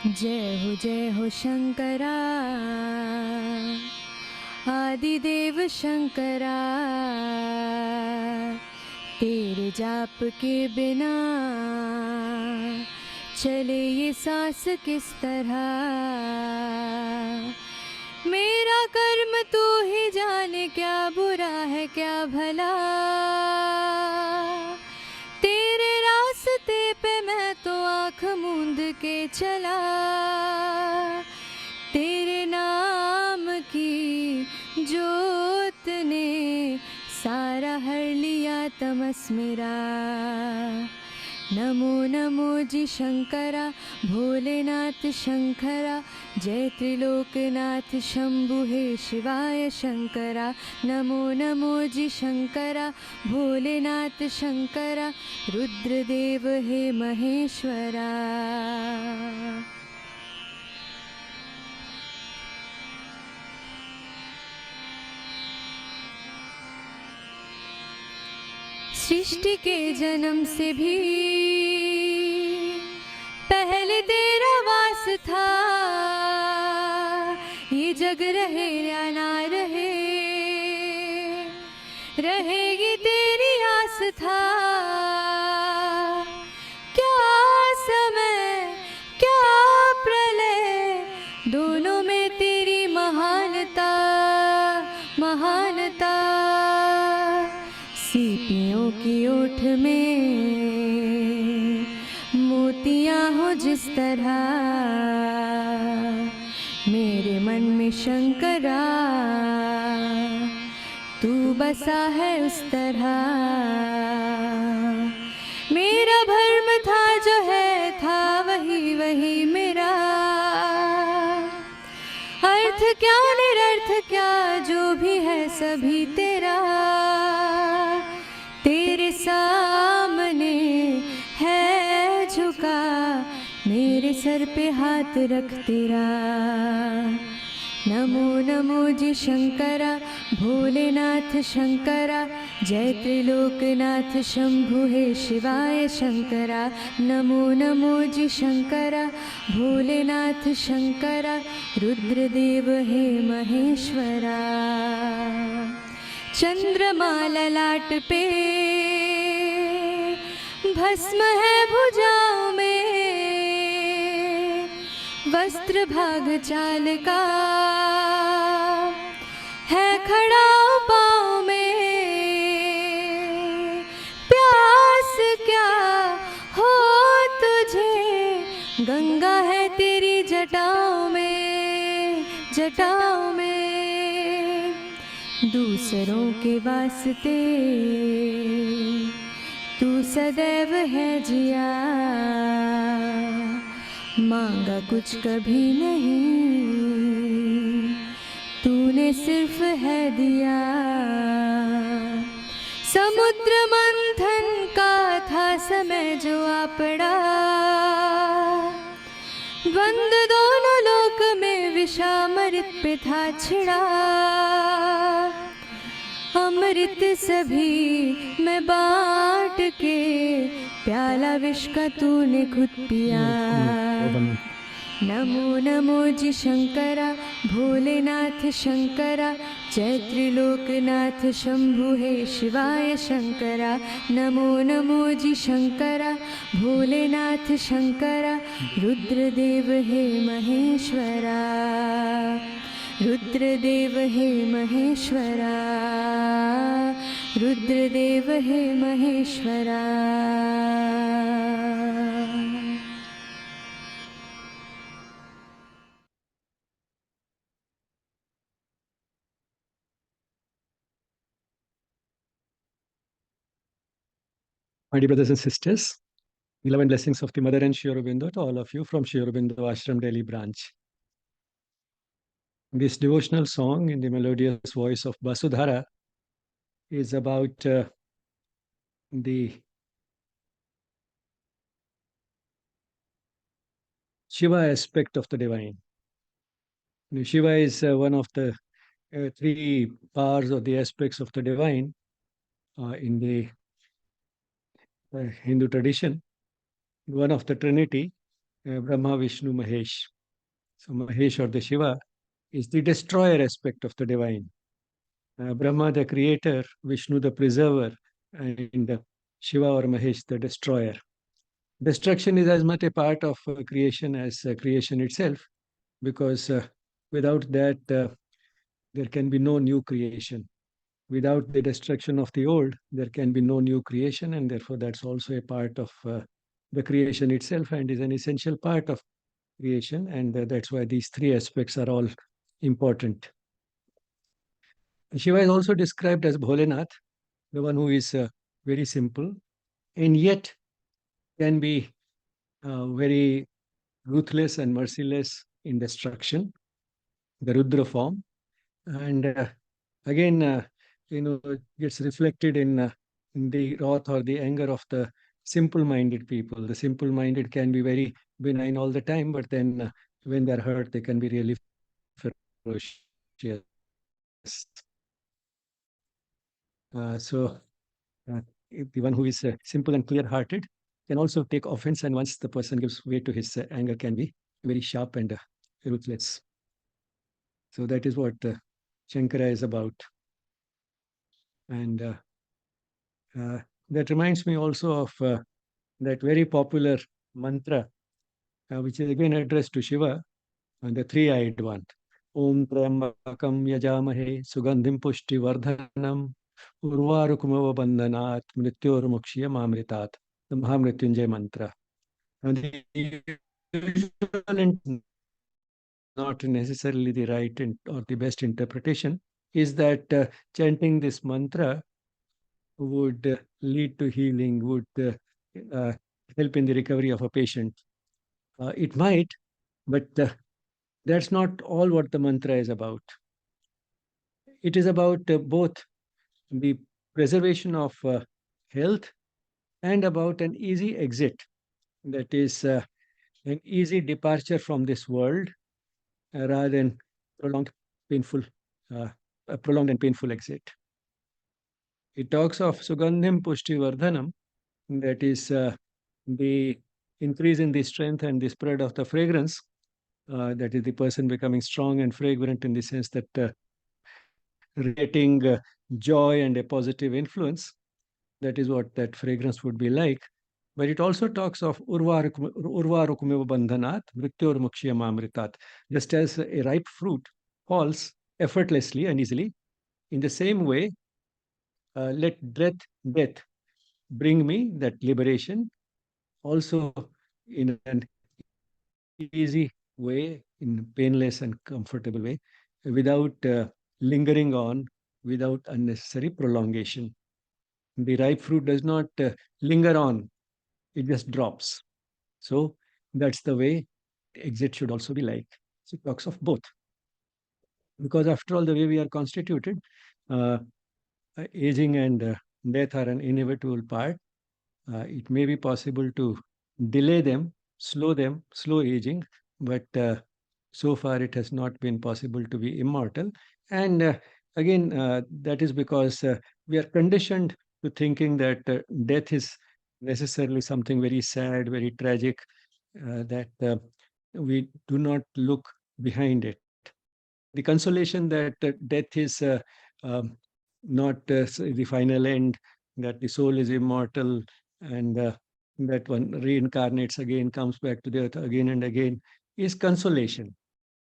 जय हो शंकरा, आदिदेव शंकरा। तेरे जाप के बिना चले ये सांस किस तरह। मेरा कर्म तू ही जाने, क्या बुरा है क्या भला। तेरे रास्ते पे मैं तो आँख मूंद के चला। तेरे नाम की जोत ने सारा हर लिया तमस मेरा। नमो नमो जी शंकरा, भोलेनाथ शंकरा। जय त्रिलोकनाथ शंभु हे शिवाय शंकरा। नमो नमो जी शंकरा, भोलेनाथ शंकरा। रुद्रदेव हे महेश्वरा। सृष्टि के जन्म से भी पहले तेरा वास था। ये जग रहे या ना रहे, रहेगी तेरी आस था। क्या समय क्या प्रलय, दोनों में तेरी महानता महानता। सीपियों की ओठ में मोतियां हो जिस तरह, मेरे मन में शंकरा तू बसा है उस तरह। मेरा भर्म था जो है था वही वही मेरा। अर्थ क्या निरर्थ क्या, जो भी है सभी तेरा। तेरे सामने है झुका, मेरे सर पे हाथ रख तेरा। नमो नमो जी शंकरा, भोलेनाथ शंकरा। जय त्रिलोकनाथ शंभु हे शिवाय शंकरा। नमो नमो जी शंकरा, भोलेनाथ शंकरा। रुद्रदेव हे महेश्वरा। चंद्रमा ललाट पे भस्म है भुजाओं में, वस्त्र भाग चाल का है खड़ा पाँव में। प्यास क्या हो तुझे, गंगा है तेरी जटाओं में जटाओं में। दूसरों के वास्ते तू सदैव है जिया, मांगा कुछ कभी नहीं, तूने सिर्फ है दिया। समुद्र मंथन का था समय जो आ पड़ा, द्वंद दोनों लोक में विषामृत पे था छिड़ा। अमृत सभी मैं बांट के, प्याला विष का तूने खुद पिया। नमो नमो जी शंकरा, भोलेनाथ शंकरा। जय त्रिलोकनाथ शंभु हे शिवाय शंकरा। नमो नमो जी शंकरा, भोलेनाथ शंकरा। रुद्रदेव हे महेश्वरा। रुद्रदेव हे महेश्वरा। रुद्रदेव हे Maheshwara. My dear brothers and sisters, love and blessings of the Mother and Sri Aurobindo to all of you from Sri Aurobindo Ashram Delhi branch. This devotional song in the melodious voice of Basudhara is about the Shiva aspect of the divine. Shiva is one of the three powers or the aspects of the divine in the Hindu tradition, one of the Trinity, Brahma, Vishnu, Mahesh. So Mahesh or the Shiva is the destroyer aspect of the divine. Brahma, the creator, Vishnu, the preserver, and Shiva or Mahesh, the destroyer. Destruction is as much a part of creation as creation itself, because without that, there can be no new creation. Without the destruction of the old, there can be no new creation, and therefore that's also a part of the creation itself and is an essential part of creation. And that's why these three aspects are all important. Shiva is also described as Bholenath, the one who is very simple and yet can be very ruthless and merciless in destruction, the Rudra form. And again, gets reflected in the wrath or the anger of the simple-minded people. The simple-minded can be very benign all the time, but then when they're hurt, they can be really ferocious. So the one who is simple and clear-hearted can also take offense, and once the person gives way to his anger, can be very sharp and ruthless. So that is what Shankara is about. And that reminds me also of that very popular mantra, which is again addressed to Shiva, and the three-eyed one. Om Trambakam Yajamahe Sugandhim Pushti Vardhanam Urvarukumava Bandhanat Mrityormukshya Mamritat. The Mahamrityunjay mantra. And the usual and not necessarily the right or the best interpretation is that chanting this mantra would lead to healing, would uh, help in the recovery of a patient. It might, but that's not all what the mantra is about. It is about both the preservation of health and about an easy exit, that is, an easy departure from this world rather than prolonged, painful, uh, a prolonged and painful exit. It talks of Sugandhim Pushti Vardhanam, that is the increase in the strength and the spread of the fragrance, that is the person becoming strong and fragrant in the sense that radiating joy and a positive influence. That is what that fragrance would be like. But it also talks of urvarukumeva bandhanat mrityormukshya mamritat. Just as a ripe fruit falls effortlessly and easily, in the same way, let death bring me that liberation also in an easy way, in painless and comfortable way, without lingering on, without unnecessary prolongation. The ripe fruit does not linger on, it just drops. So that's the way the exit should also be like. So it talks of both. Because after all, the way we are constituted, uh, aging and death are an inevitable part. It may be possible to delay them, slow aging, but so far it has not been possible to be immortal. And again, that is because we are conditioned to thinking that death is necessarily something very sad, very tragic, that we do not look behind it. The consolation that death is not the final end, that the soul is immortal, and that one reincarnates again, comes back to the earth again and again, is consolation.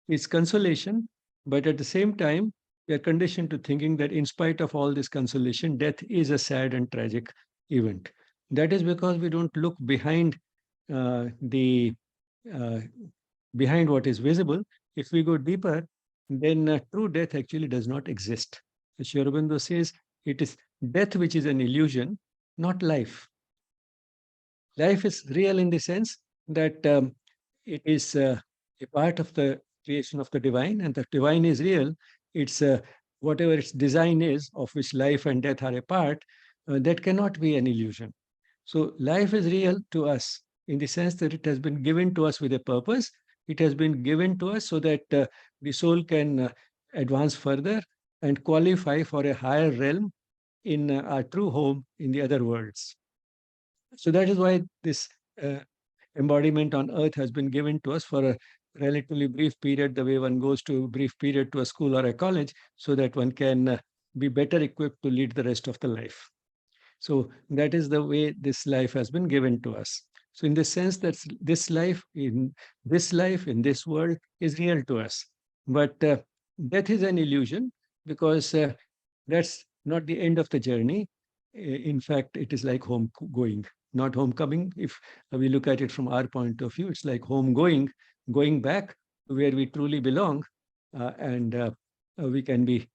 It's consolation, but at the same time, we are conditioned to thinking that in spite of all this consolation, death is a sad and tragic event. That is because we don't look the uh, behind what is visible. If we go deeper, then true death actually does not exist. Sri Aurobindo says it is death which is an illusion, not life. Life is real in the sense that it is a part of the creation of the divine, and the divine is real. It's whatever its design is, of which life and death are a part, that cannot be an illusion. So life is real to us in the sense that it has been given to us with a purpose. It has been given to us so that the soul can advance further and qualify for a higher realm in our true home in the other worlds. So that is why this uh, embodiment on earth has been given to us for a relatively brief period, the way one goes to a brief period to a school or a college, so that one can be better equipped to lead the rest of the life. So that is the way this life has been given to us. So in the sense that this life in this world is real to us, but death is an illusion, because that's not the end of the journey. In fact, it is like home going, not homecoming. If we look at it from our point of view, it's like home going back to where we truly belong, and we can be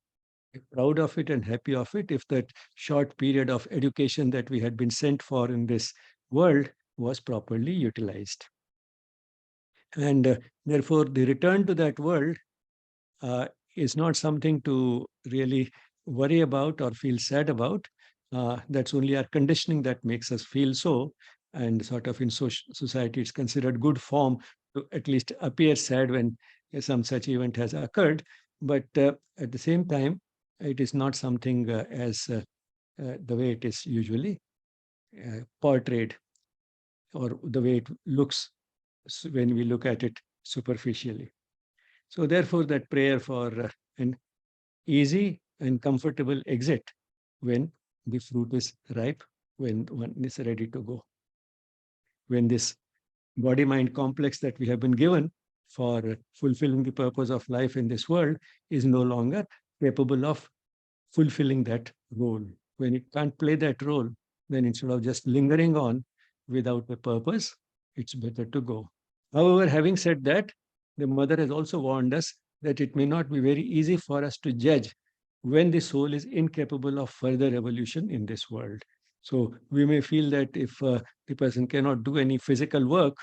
proud of it and happy of it if that short period of education that we had been sent for in this world was properly utilized. And therefore, the return to that world uh, is not something to really worry about or feel sad about. That's only our conditioning that makes us feel so. And sort of in society, it's considered good form to at least appear sad when some such event has occurred. But at the same time, it is not something as the way it is usually portrayed, or the way it looks when we look at it superficially. So therefore, that prayer for an easy and comfortable exit when the fruit is ripe, when one is ready to go, when this body mind complex that we have been given for fulfilling the purpose of life in this world is no longer capable of fulfilling that role. When it can't play that role, then instead of just lingering on without a purpose, it's better to go. However, having said that, the mother has also warned us that it may not be very easy for us to judge when the soul is incapable of further evolution in this world. So we may feel that if the person cannot do any physical work,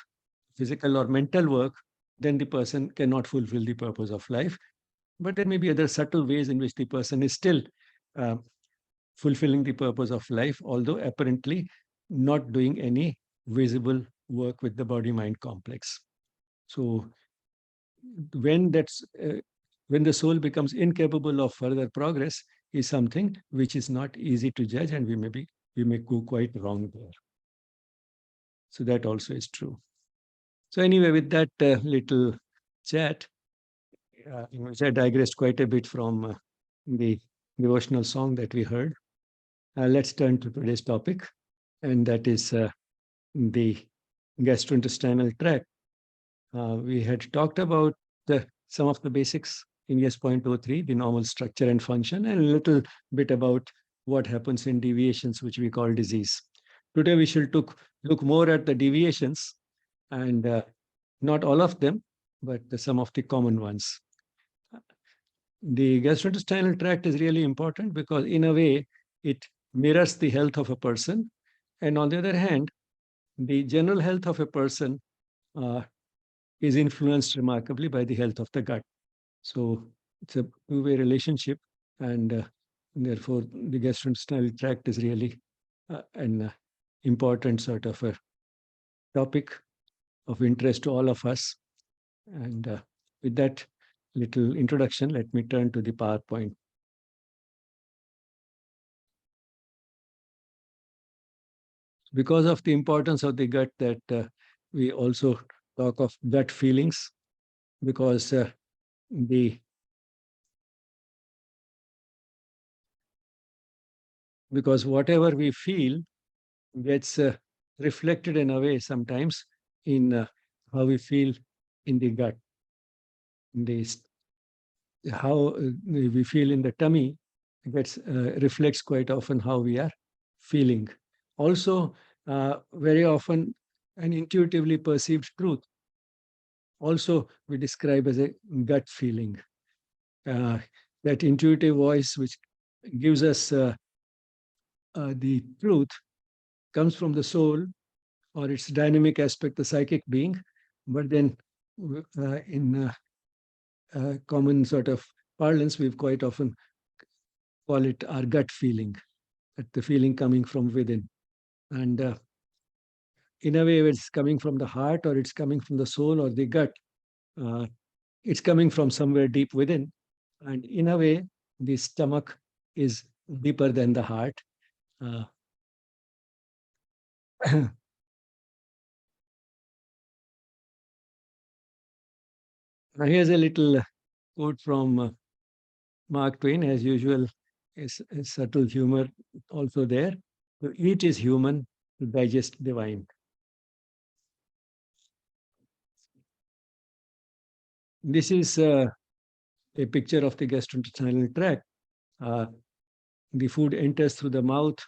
physical or mental work, then the person cannot fulfill the purpose of life. But there may be other subtle ways in which the person is still uh, fulfilling the purpose of life, although apparently not doing any visible work with the body mind complex. So when that's when the soul becomes incapable of further progress is something which is not easy to judge, and we may go quite wrong there. So that also is true. So anyway, with that little chat, in which I digressed quite a bit from the devotional song that we heard, let's turn to today's topic, and that is the gastrointestinal tract. We had talked about some of the basics in YES.03, the normal structure and function, and a little bit about what happens in deviations, which we call disease. Today, we shall look more at the deviations, and not all of them, but some of the common ones. The gastrointestinal tract is really important because, in a way, it mirrors the health of a person. And on the other hand, the general health of a person uh, is influenced remarkably by the health of the gut. So it's a two-way relationship, and therefore the gastrointestinal tract is really an important sort of a topic of interest to all of us. And with that little introduction, let me turn to the PowerPoint. Because of the importance of the gut, that we also talk of gut feelings, because the because whatever we feel gets reflected in a way sometimes in how we feel in the gut. This how we feel in the tummy gets reflects quite often how we are feeling. Also, very often an intuitively perceived truth also we describe as a gut feeling. Uh, that intuitive voice which gives us the truth comes from the soul, or its dynamic aspect, the psychic being. But then, in common sort of parlance, we've quite often call it our gut feeling, that the feeling coming from within. And in a way, it's coming from the heart, or it's coming from the soul or the gut. Uh, it's coming from somewhere deep within. And in a way, the stomach is deeper than the heart. Uh, Now here's a little quote from Mark Twain, as usual, is subtle humor also there. To eat is human, to digest divine. This is a picture of the gastrointestinal tract. Uh, the food enters through the mouth,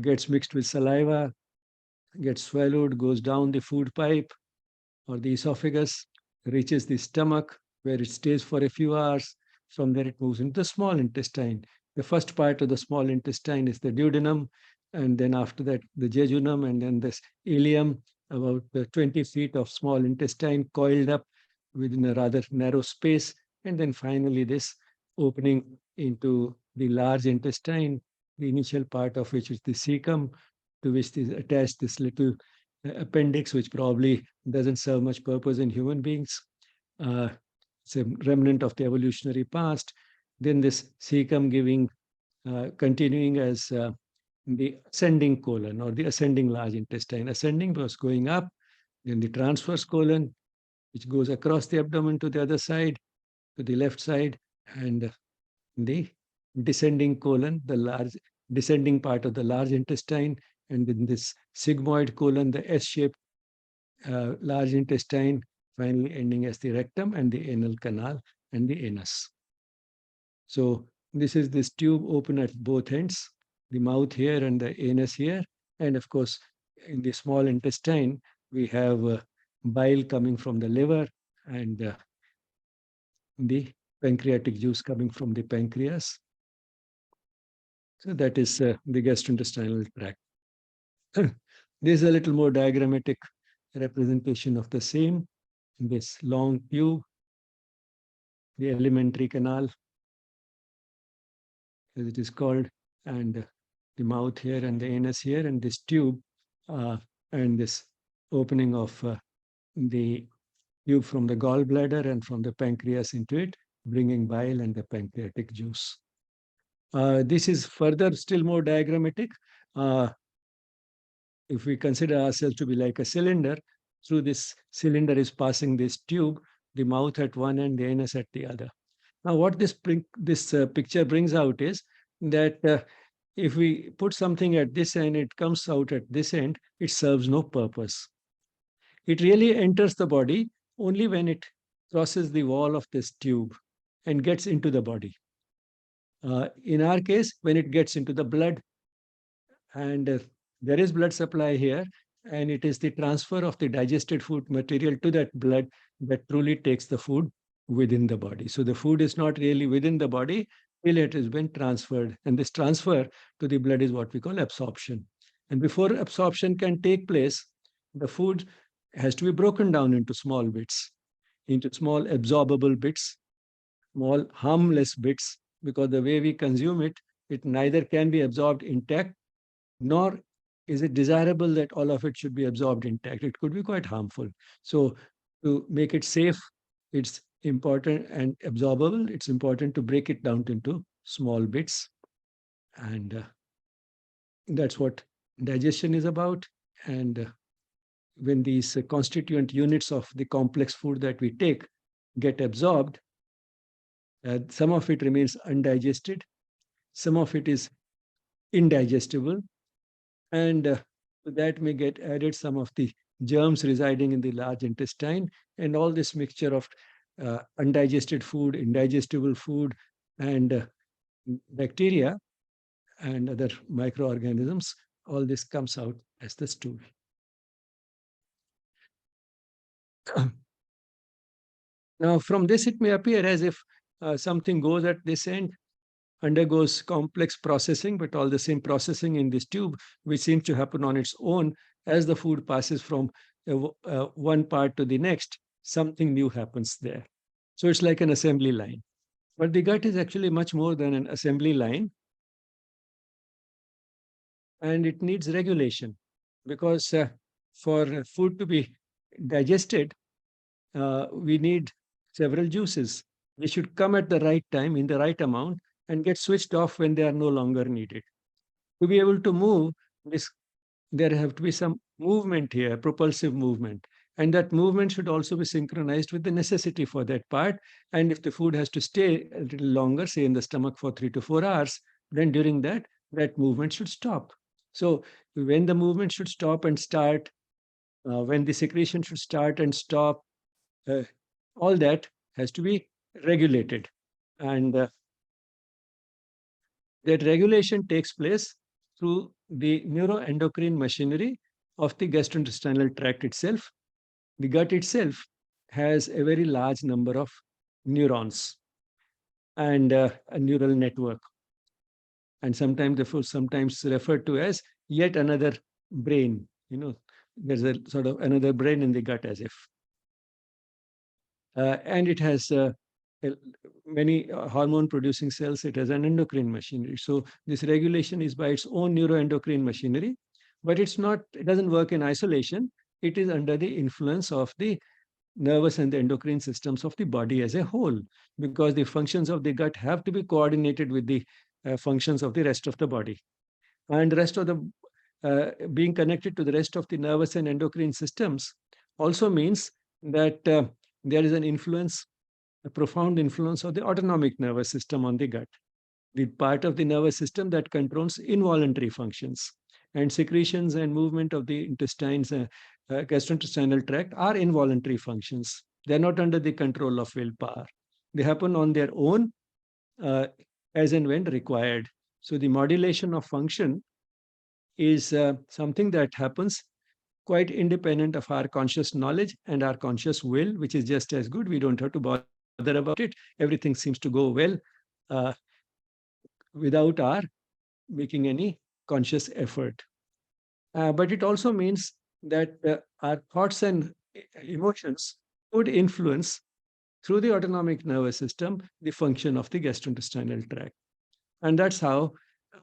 gets mixed with saliva, gets swallowed, goes down the food pipe or the esophagus, reaches the stomach, where it stays for a few hours. From there, it moves into the small intestine. The first part of the small intestine is the duodenum, and then after that, the jejunum, and then this ileum, about 20 feet of small intestine coiled up within a rather narrow space. And then finally, this opening into the large intestine, the initial part of which is the cecum, to which is attached this little appendix, which probably doesn't serve much purpose in human beings. It's a remnant of the evolutionary past. Then this cecum continuing as the ascending colon or the ascending large intestine. Ascending was going up, then the transverse colon, which goes across the abdomen to the other side, to the left side, and the descending colon, the large descending part of the large intestine, and then this sigmoid colon, the S-shaped large intestine, finally ending as the rectum and the anal canal and the anus. So this is this tube open at both ends, the mouth here and the anus here. And of course, in the small intestine, we have bile coming from the liver and the pancreatic juice coming from the pancreas. So that is the gastrointestinal tract. This is a little more diagrammatic representation of the same. This long tube, the alimentary canal, as it is called, and the mouth here and the anus here, and this tube and this opening of the tube from the gallbladder and from the pancreas into it, bringing bile and the pancreatic juice. This is further still more diagrammatic. If we consider ourselves to be like a cylinder, through this cylinder is passing this tube, the mouth at one end, the anus at the other. Now, what this picture brings out is that if we put something at this end, it comes out at this end, it serves no purpose. It really enters the body only when it crosses the wall of this tube and gets into the body. In our case, when it gets into the blood, and there is blood supply here, and it is the transfer of the digested food material to that blood that truly takes the food within the body. So the food is not really within the body till it has been transferred. And this transfer to the blood is what we call absorption. And before absorption can take place, the food has to be broken down into small bits, into small absorbable bits, small harmless bits, because the way we consume it, it neither can be absorbed intact, nor is it desirable that all of it should be absorbed intact. It could be quite harmful. So to make it safe, it's important and absorbable. It's important to break it down into small bits. And that's what digestion is about. And when these constituent units of the complex food that we take get absorbed, some of it remains undigested, some of it is indigestible, and to that may get added some of the germs residing in the large intestine, and all this mixture of undigested food, indigestible food, and bacteria and other microorganisms, all this comes out as the stool. Now, from this, it may appear as if something goes at this end, undergoes complex processing, but all the same processing in this tube, which seems to happen on its own as the food passes from one part to the next, something new happens there. So it's like an assembly line. But the gut is actually much more than an assembly line, and it needs regulation, because for food to be digested, we need several juices. They should come at the right time in the right amount and get switched off when they are no longer needed. To be able to move this, there have to be some movement here, propulsive movement. And that movement should also be synchronized with the necessity for that part. And if the food has to stay a little longer, say in the stomach for 3 to 4 hours, then during that, that movement should stop. So when the movement should stop and start, when the secretion should start and stop, uh, all that has to be regulated. And that regulation takes place through the neuroendocrine machinery of the gastrointestinal tract itself. The gut itself has a very large number of neurons and a neural network, and sometimes therefore sometimes referred to as yet another brain. There's a sort of another brain in the gut, as if. And it has many hormone producing cells. It has an endocrine machinery. So this regulation is by its own neuroendocrine machinery, but it doesn't work in isolation. It is under the influence of the nervous and the endocrine systems of the body as a whole, because the functions of the gut have to be coordinated with the functions of the rest of the body. And the rest of the being connected to the rest of the nervous and endocrine systems also means that there is an influence, a profound influence of the autonomic nervous system on the gut, the part of the nervous system that controls involuntary functions. And secretions and movement of the intestines, gastrointestinal tract are involuntary functions. They're not under the control of willpower. They happen on their own as and when required. So the modulation of function is something that happens quite independent of our conscious knowledge and our conscious will, which is just as good. We don't have to bother about it. Everything seems to go well without our making any conscious effort. But it also means that our thoughts and emotions could influence, through the autonomic nervous system, the function of the gastrointestinal tract. And that's how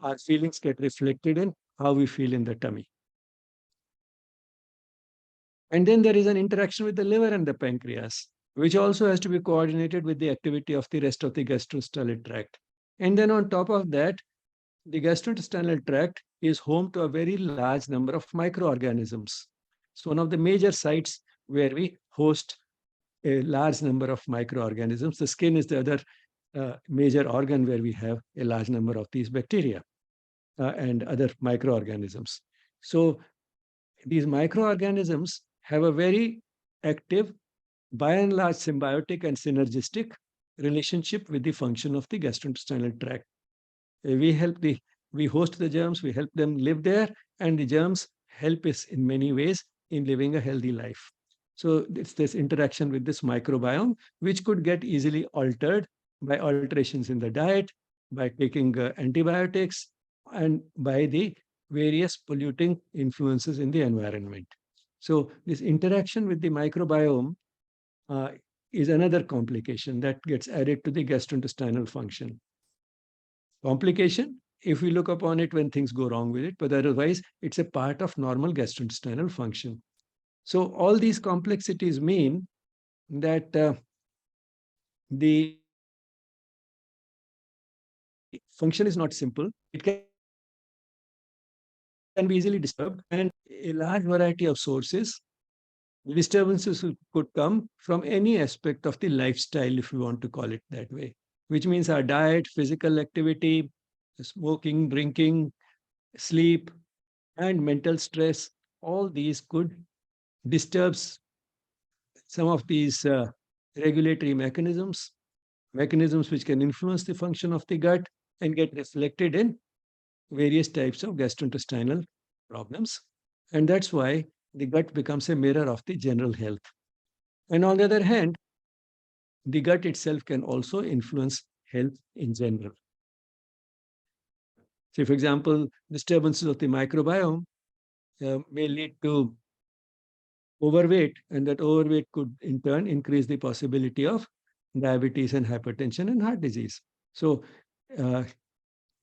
our feelings get reflected in how we feel in the tummy. And then there is an interaction with the liver and the pancreas, which also has to be coordinated with the activity of the rest of the gastrointestinal tract. And then on top of that, the gastrointestinal tract is home to a very large number of microorganisms. It's one of the major sites where we host a large number of microorganisms. The skin is the other major organ where we have a large number of these bacteria and other microorganisms. So these microorganisms have a very active, by and large, symbiotic and synergistic relationship with the function of the gastrointestinal tract. We host the germs, we help them live there, and the germs help us in many ways in living a healthy life. So it's this interaction with this microbiome, which could get easily altered by alterations in the diet, by taking antibiotics, and by the various polluting influences in the environment. So this interaction with the microbiome is another complication that gets added to the gastrointestinal function. Complication, if we look upon it when things go wrong with it, but otherwise it's a part of normal gastrointestinal function. So all these complexities mean that the function is not simple. It can be easily disturbed, and a large variety of sources. Disturbances could come from any aspect of the lifestyle, if we want to call it that way, which means our diet, physical activity, smoking, drinking, sleep, and mental stress. All these could disturb some of these regulatory mechanisms which can influence the function of the gut and get reflected in various types of gastrointestinal problems. And that's why the gut becomes a mirror of the general health. And on the other hand, the gut itself can also influence health in general. So, for example, disturbances of the microbiome may lead to overweight, and that overweight could in turn increase the possibility of diabetes and hypertension and heart disease. So,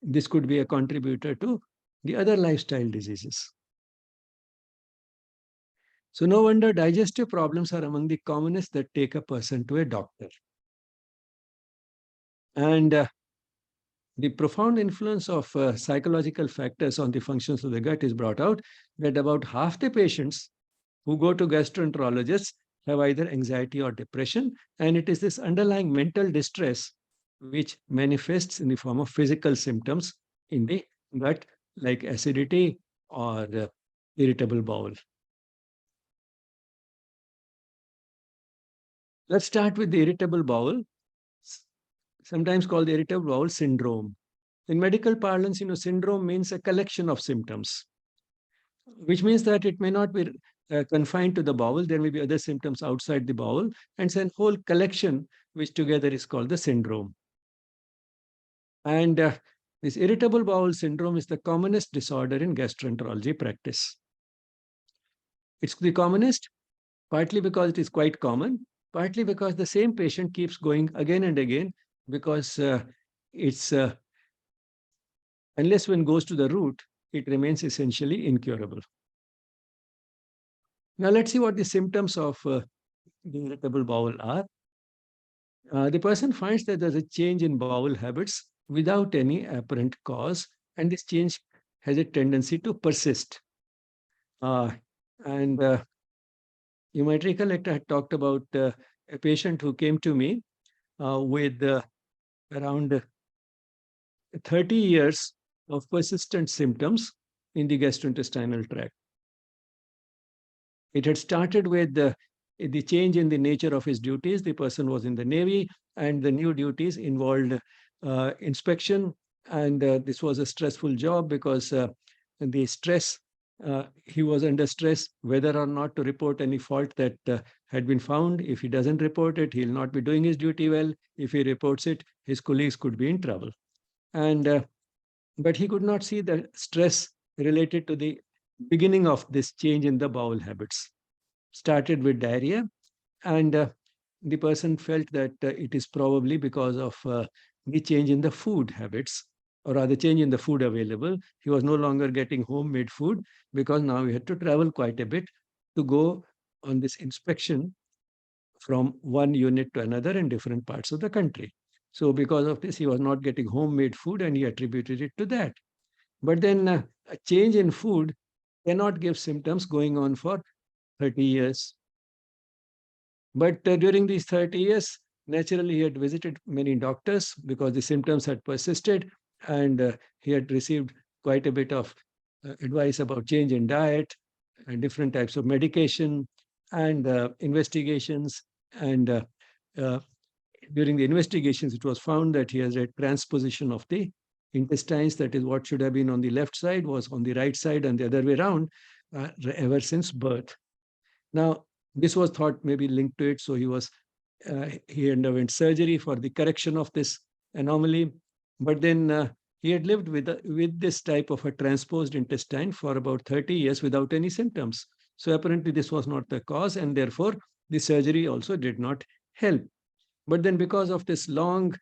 this could be a contributor to the other lifestyle diseases. So no wonder digestive problems are among the commonest that take a person to a doctor. And the profound influence of psychological factors on the functions of the gut is brought out that about half the patients who go to gastroenterologists have either anxiety or depression, and it is this underlying mental distress which manifests in the form of physical symptoms in the gut, like acidity or irritable bowel. Let's start with the irritable bowel, sometimes called the irritable bowel syndrome. In medical parlance, syndrome means a collection of symptoms, which means that it may not be confined to the bowel. There may be other symptoms outside the bowel, and it's a whole collection which together is called the syndrome. And this irritable bowel syndrome is the commonest disorder in gastroenterology practice. It's the commonest, partly because it is quite common, partly because the same patient keeps going again and again, because it's unless one goes to the root, it remains essentially incurable. Now let's see what the symptoms of the irritable bowel are. The person finds that there's a change in bowel habits without any apparent cause, and this change has a tendency to persist. And you might recollect I had talked about a patient who came to me with around 30 years of persistent symptoms in the gastrointestinal tract. It had started with the change in the nature of his duties. The person was in the Navy, and the new duties involved inspection. And this was a stressful job because the stress, he was under stress whether or not to report any fault that had been found. If he doesn't report it, he'll not be doing his duty well. If he reports it, his colleagues could be in trouble. And but he could not see the stress related to the beginning of this change in the bowel habits. Started with diarrhea, and the person felt that it is probably because of the change in the food habits, or rather change in the food available. He was no longer getting homemade food because now he had to travel quite a bit to go on this inspection from one unit to another in different parts of the country. So because of this, he was not getting homemade food, and he attributed it to that. But then a change in food cannot give symptoms going on for 30 years. But during these 30 years, naturally, he had visited many doctors because the symptoms had persisted, and he had received quite a bit of advice about change in diet and different types of medication and investigations. And during the investigations, it was found that he has a transposition of the intestines. That is, what should have been on the left side was on the right side, and the other way around ever since birth. Now, this was thought maybe linked to it, so he underwent surgery for the correction of this anomaly. But then he had lived with this type of a transposed intestine for about 30 years without any symptoms. So apparently this was not the cause, and therefore the surgery also did not help. But then because of this long,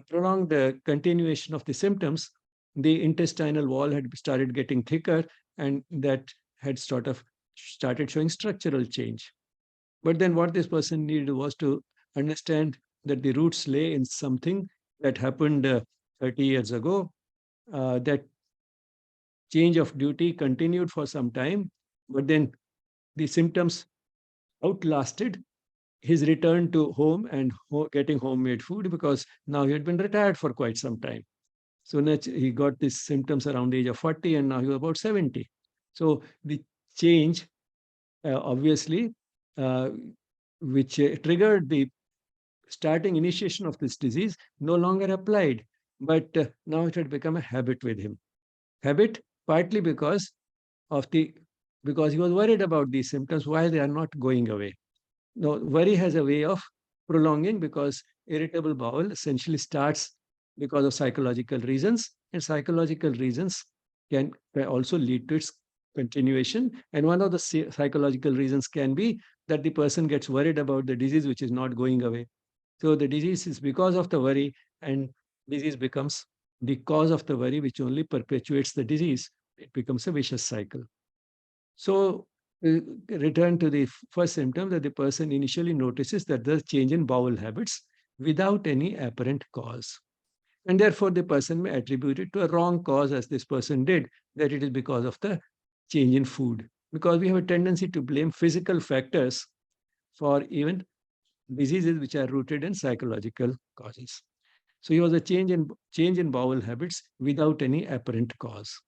prolonged continuation of the symptoms, the intestinal wall had started getting thicker, and that had sort of started showing structural change. But then what this person needed was to understand that the roots lay in something that happened 30 years ago. That change of duty continued for some time, but then the symptoms outlasted his return to home and getting homemade food, because now he had been retired for quite some time. So he got these symptoms around the age of 40, and now he was about 70. So the change, obviously, which triggered the starting initiation of this disease, no longer applied. But now it had become a habit with him. Habit, partly because he was worried about these symptoms while they are not going away. No, worry has a way of prolonging, because irritable bowel essentially starts because of psychological reasons, and psychological reasons can also lead to its continuation. And one of the psychological reasons can be that the person gets worried about the disease which is not going away. So the disease is because of the worry, and disease becomes the cause of the worry, which only perpetuates the disease. It becomes a vicious cycle. So return to the first symptom, that the person initially notices that there's change in bowel habits without any apparent cause. And therefore, the person may attribute it to a wrong cause, as this person did, that it is because of the change in food. because we have a tendency to blame physical factors for even diseases which are rooted in psychological causes. So it was a change in bowel habits without any apparent cause.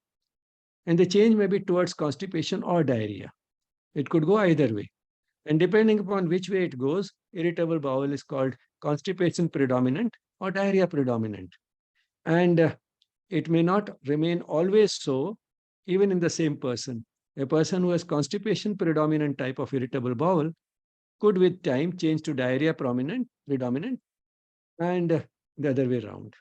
And the change may be towards constipation or diarrhea. It could go either way. And depending upon which way it goes, irritable bowel is called constipation predominant or diarrhea predominant. And it may not remain always so, even in the same person. A person who has constipation predominant type of irritable bowel could with time change to diarrhea predominant, and the other way around.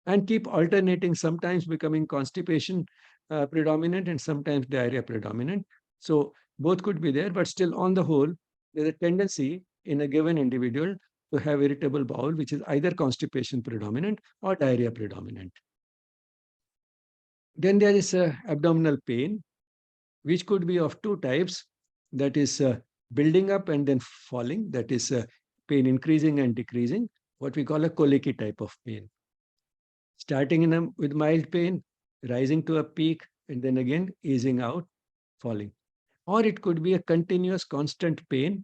And keep alternating, sometimes becoming constipation predominant and sometimes diarrhea predominant. So both could be there, but still on the whole, there's a tendency in a given individual to have irritable bowel, which is either constipation predominant or diarrhea predominant. Then there is abdominal pain, which could be of two types. That is building up and then falling. That is pain increasing and decreasing, what we call a colicky type of pain. Starting with mild pain, rising to a peak, and then again easing out, falling. Or it could be a continuous constant pain,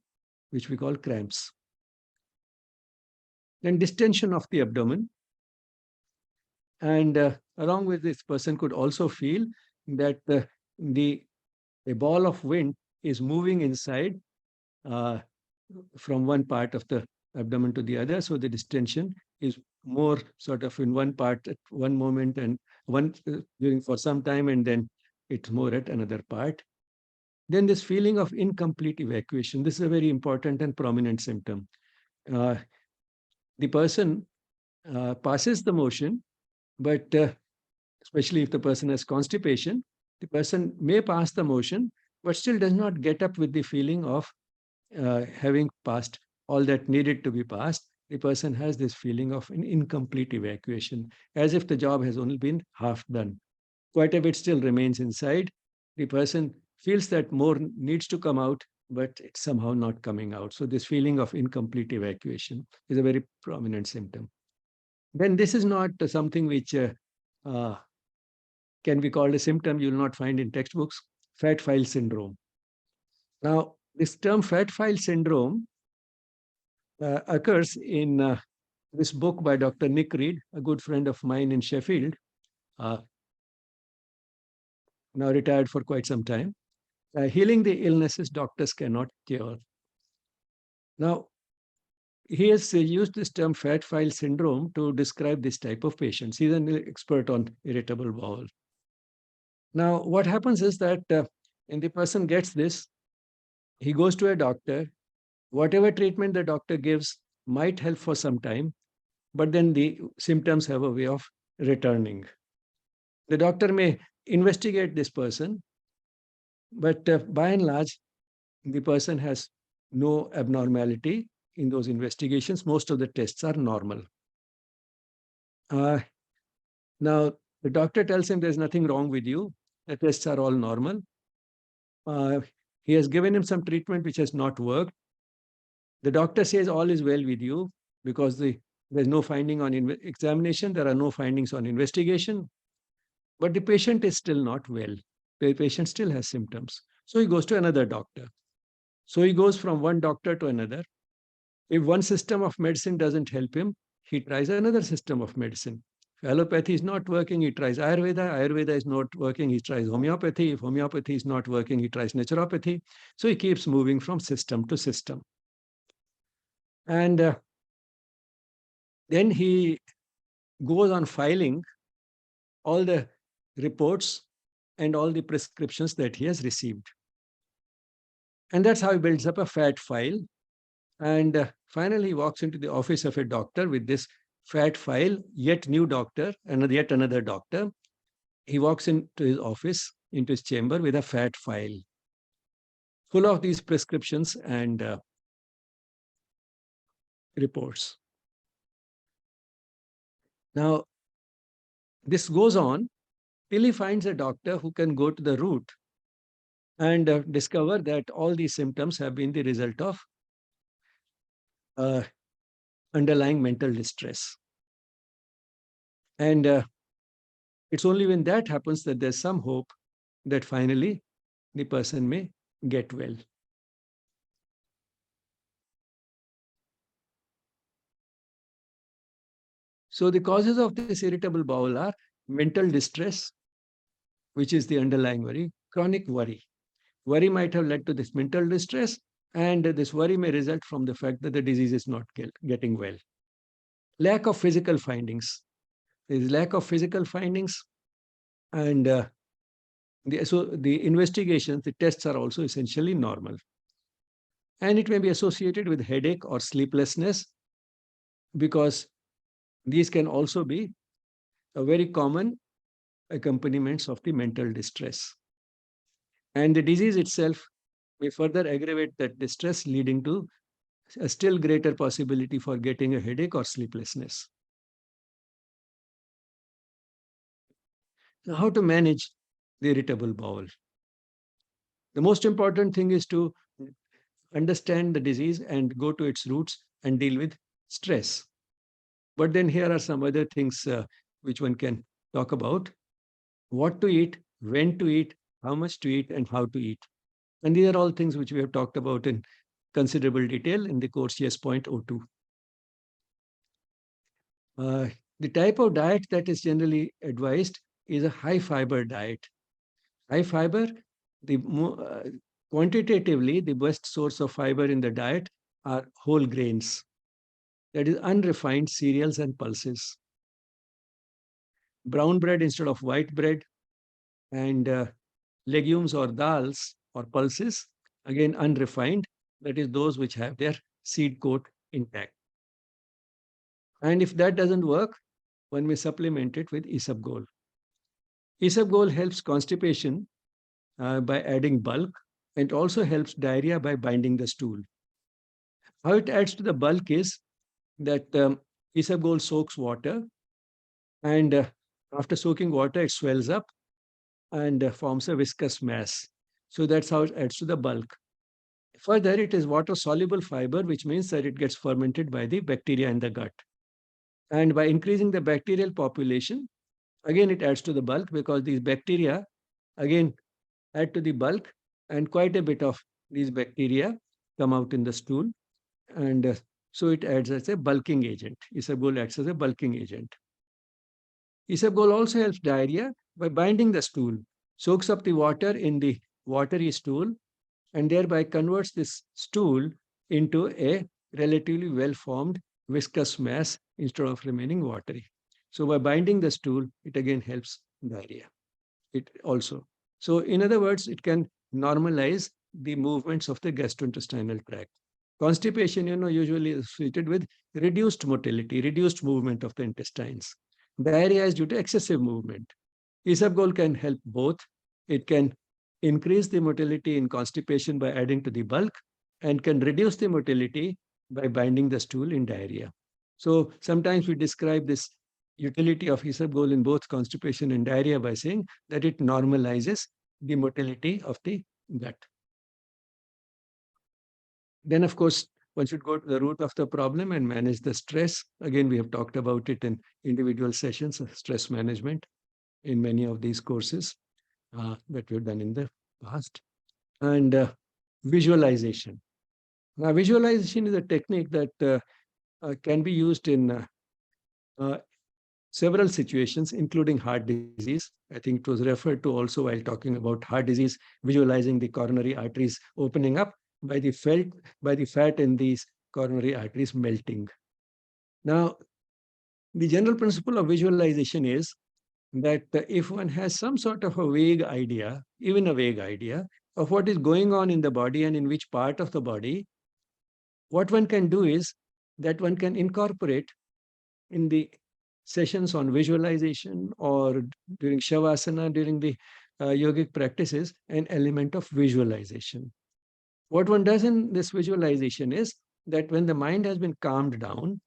which we call cramps. Then distension of the abdomen. And along with this, person could also feel that a ball of wind is moving inside uh, from one part of the abdomen to the other. So the distension is more sort of in one part at one moment and one during for some time, and then it's more at another part. Then this feeling of incomplete evacuation. This is a very important and prominent symptom. Uh, the person passes the motion, but especially if the person has constipation, the person may pass the motion, but still does not get up with the feeling of having passed all that needed to be passed. The person has this feeling of an incomplete evacuation, as if the job has only been half done. Quite a bit still remains inside. The person feels that more needs to come out, but it's somehow not coming out. So this feeling of incomplete evacuation is a very prominent symptom. Then this is not something which uh, can be called a symptom. You will not find in textbooks. Fat file syndrome. Now, this term fat file syndrome occurs in this book by Dr. Nick Reed, a good friend of mine in Sheffield, now retired for quite some time. Healing the illnesses doctors cannot cure. Now, he has used this term fat file syndrome to describe this type of patients. He's an expert on irritable bowel. Now, what happens is that when the person gets this, he goes to a doctor. Whatever treatment the doctor gives might help for some time, but then the symptoms have a way of returning. The doctor may investigate this person, but by and large, the person has no abnormality in those investigations. Most of the tests are normal. Now, the doctor tells him there's nothing wrong with you. The tests are all normal. He has given him some treatment which has not worked. The doctor says all is well with you because there's no finding on examination. There are no findings on investigation. But the patient is still not well. The patient still has symptoms. So he goes to another doctor. So he goes from one doctor to another. If one system of medicine doesn't help him, he tries another system of medicine. If allopathy is not working, he tries Ayurveda. Ayurveda is not working, he tries homeopathy. If homeopathy is not working, he tries naturopathy. So he keeps moving from system to system. And then he goes on filing all the reports and all the prescriptions that he has received. And that's how he builds up a fat file. And finally, he walks into the office of a doctor with this fat file, yet new doctor, and yet another doctor. He walks into his office, into his chamber with a fat file full of these prescriptions and reports. Now, this goes on till he finds a doctor who can go to the root and discover that all these symptoms have been the result of underlying mental distress. And it's only when that happens that there's some hope that finally the person may get well. So the causes of this irritable bowel are mental distress, which is the underlying worry, chronic worry. Worry might have led to this mental distress, and this worry may result from the fact that the disease is not getting well. Lack of physical findings. There is lack of physical findings, and so the investigations, the tests are also essentially normal. And it may be associated with headache or sleeplessness, because these can also be a very common accompaniments of the mental distress. And the disease itself may further aggravate that distress, leading to a still greater possibility for getting a headache or sleeplessness. Now, how to manage the irritable bowel? The most important thing is to understand the disease and go to its roots and deal with stress. But then here are some other things which one can talk about: what to eat, when to eat, how much to eat, and how to eat. And these are all things which we have talked about in considerable detail in the course YES.02. The type of diet that is generally advised is a high fiber diet. High fiber, quantitatively, the best source of fiber in the diet are whole grains, that is, unrefined cereals and pulses. Brown bread instead of white bread, and legumes or dals or pulses, again unrefined, that is, those which have their seed coat intact. And if that doesn't work, one may supplement it with isabgol. Isabgol helps constipation by adding bulk, and also helps diarrhea by binding the stool. How it adds to the bulk is that isabgol soaks water, and after soaking water, it swells up and forms a viscous mass. So that's how it adds to the bulk. Further, it is water-soluble fiber, which means that it gets fermented by the bacteria in the gut. And by increasing the bacterial population, again, it adds to the bulk, because these bacteria, again, add to the bulk, and quite a bit of these bacteria come out in the stool. And so it adds as a bulking agent. Isabgol acts as a bulking agent. Isabgol also helps diarrhea by binding the stool, soaks up the water in the watery stool, and thereby converts this stool into a relatively well-formed viscous mass instead of remaining watery. So by binding the stool, it again helps diarrhea. It also. So in other words, it can normalize the movements of the gastrointestinal tract. Constipation, usually is associated with reduced motility, reduced movement of the intestines. Diarrhea is due to excessive movement. Isabgol can help both. It can increase the motility in constipation by adding to the bulk, and can reduce the motility by binding the stool in diarrhea. So sometimes we describe this utility of isabgol in both constipation and diarrhea by saying that it normalizes the motility of the gut. Then, of course, one should go to the root of the problem and manage the stress. Again, we have talked about it in individual sessions of stress management in many of these courses that we've done in the past. And visualization. Now, visualization is a technique that can be used in several situations, including heart disease. I think it was referred to also while talking about heart disease, visualizing the coronary arteries opening up by the fat in these coronary arteries melting. Now, the general principle of visualization is that if one has some sort of a vague idea, even a vague idea, of what is going on in the body and in which part of the body, what one can do is that one can incorporate in the sessions on visualization or during Shavasana, during the yogic practices, an element of visualization. What one does in this visualization is that when the mind has been calmed down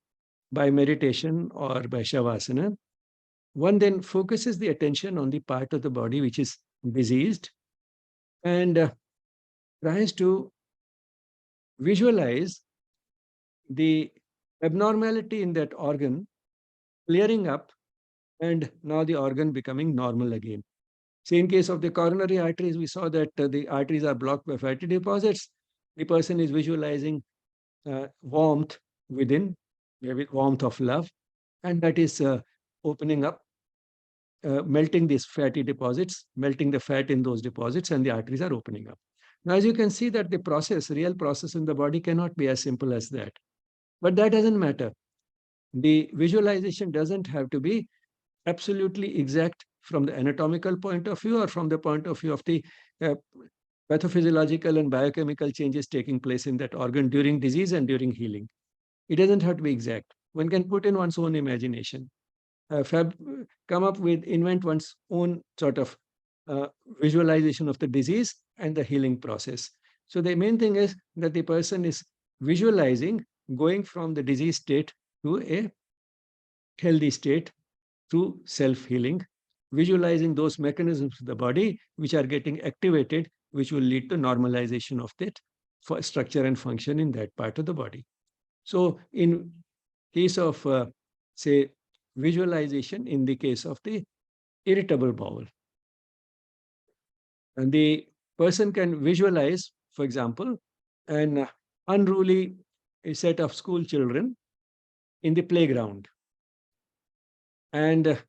by meditation or by Shavasana, one then focuses the attention on the part of the body which is diseased, and tries to visualize the abnormality in that organ clearing up, and now the organ becoming normal again. See, in case of the coronary arteries, we saw that the arteries are blocked by fatty deposits. The person is visualizing warmth within, maybe warmth of love, and that is opening up, melting these fatty deposits, melting the fat in those deposits, and the arteries are opening up. Now, as you can see that the process, real process in the body cannot be as simple as that. But that doesn't matter. The visualization doesn't have to be absolutely exact from the anatomical point of view or from the point of view of the uh, pathophysiological and biochemical changes taking place in that organ during disease and during healing. It doesn't have to be exact. One can put in one's own imagination, come up with, invent one's own sort of uh, visualization of the disease and the healing process. So the main thing is that the person is visualizing going from the disease state to a healthy state through self-healing, visualizing those mechanisms of the body which are getting activated, which will lead to normalization of that structure and function in that part of the body. So in case of, say, visualization in the case of the irritable bowel, and the person can visualize, for example, an unruly set of school children in the playground. And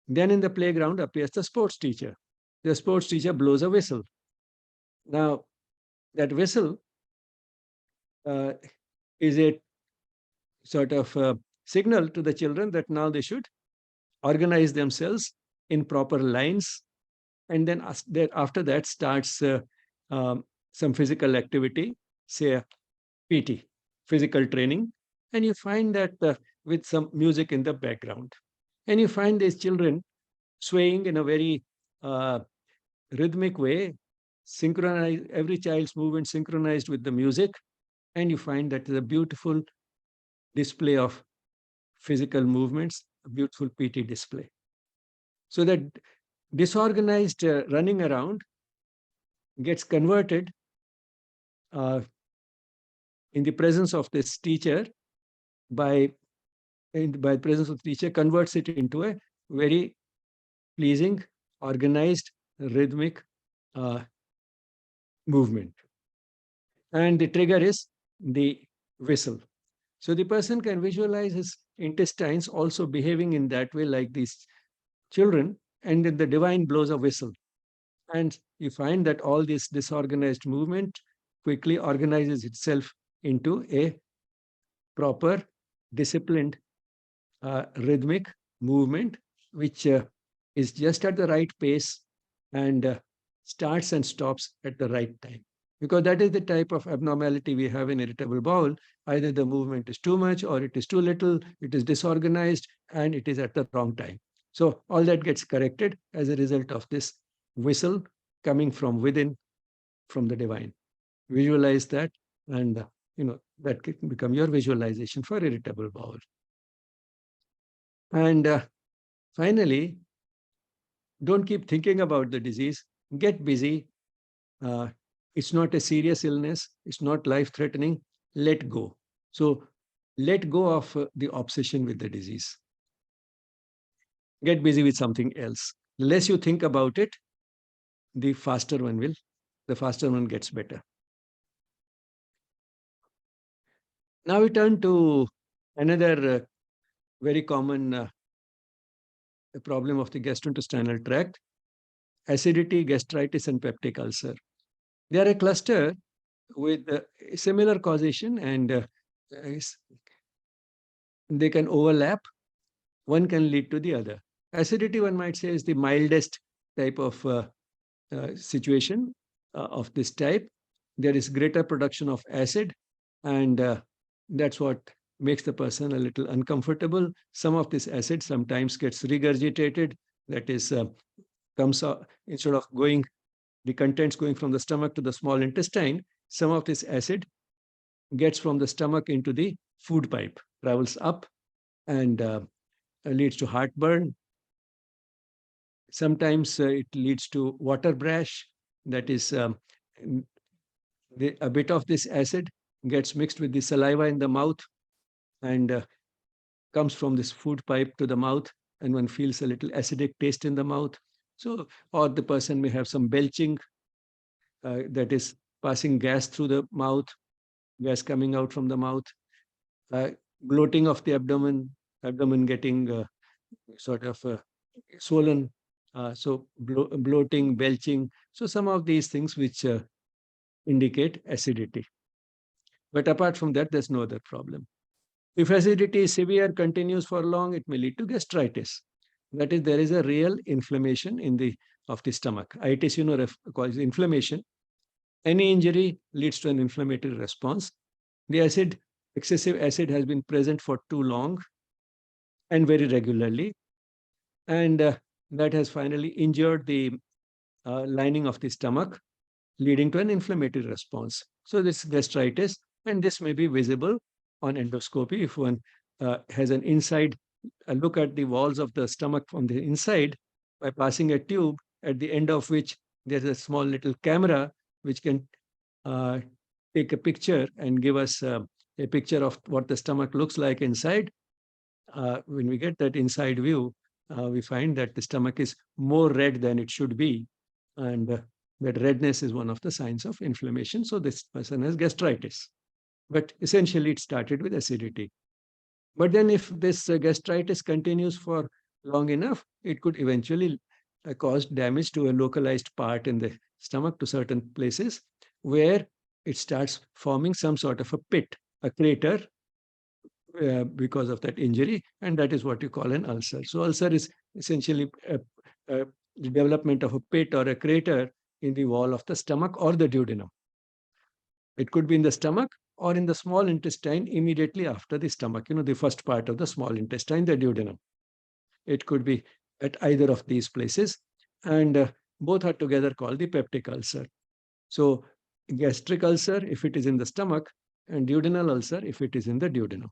then in the playground appears the sports teacher. The sports teacher blows a whistle. Now, that whistle is a sort of signal to the children that now they should organize themselves in proper lines. And then after that starts some physical activity, say PT, physical training. And you find that with some music in the background. And you find these children swaying in a very rhythmic way, synchronized, every child's movement synchronized with the music. And you find that is a beautiful display of physical movements, a beautiful PT display. So that disorganized running around gets converted in the presence of this teacher by presence of the teacher, converts it into a very pleasing, organized, rhythmic movement. And the trigger is the whistle. So the person can visualize his intestines also behaving in that way like these children, and then the divine blows a whistle. And you find that all this disorganized movement quickly organizes itself into a proper, disciplined, rhythmic movement, which is just at the right pace and starts and stops at the right time. Because that is the type of abnormality we have in irritable bowel. Either the movement is too much or it is too little, it is disorganized, and it is at the wrong time. So all that gets corrected as a result of this whistle coming from within, from the divine. Visualize that, and that can become your visualization for irritable bowel. And finally, don't keep thinking about the disease. Get busy. It's not a serious illness. It's not life-threatening. Let go. So let go of the obsession with the disease. Get busy with something else. The less you think about it, the faster one gets better. Now we turn to another very common problem of the gastrointestinal tract: acidity, gastritis, and peptic ulcer. They are a cluster with similar causation, and they can overlap. One can lead to the other. Acidity, one might say, is the mildest type of situation of this type. There is greater production of acid, and that's what makes the person a little uncomfortable. Some of this acid sometimes gets regurgitated, that is, comes out, instead of the contents going from the stomach to the small intestine, some of this acid gets from the stomach into the food pipe, travels up, and leads to heartburn. Sometimes it leads to water brash, that is, a bit of this acid gets mixed with the saliva in the mouth and comes from this food pipe to the mouth, and one feels a little acidic taste in the mouth. So, or the person may have some belching, that is passing gas through the mouth, gas coming out from the mouth, uh, bloating of the abdomen getting sort of swollen. So bloating, belching. So some of these things which indicate acidity. But apart from that, there's no other problem. If acidity is severe, continues for long, it may lead to gastritis. That is, there is a real inflammation in the of the stomach. Itis, causes inflammation. Any injury leads to an inflammatory response. The excessive acid has been present for too long and very regularly, and that has finally injured the lining of the stomach, leading to an inflammatory response. So this gastritis, and this may be visible on endoscopy if one has an inside a look at the walls of the stomach from the inside by passing a tube at the end of which there's a small little camera which can uh, take a picture and give us a picture of what the stomach looks like inside. When we get that inside view, we find that the stomach is more red than it should be. And that redness is one of the signs of inflammation. So this person has gastritis. But essentially, it started with acidity. But then, if this gastritis continues for long enough, it could eventually cause damage to a localized part in the stomach to certain places where it starts forming some sort of a pit, a crater, because of that injury, and that is what you call an ulcer. So ulcer is essentially the development of a pit or a crater in the wall of the stomach or the duodenum. It could be in the stomach or in the small intestine immediately after the stomach, the first part of the small intestine, the duodenum. It could be at either of these places, and both are together called the peptic ulcer. So gastric ulcer if it is in the stomach, and duodenal ulcer if it is in the duodenum.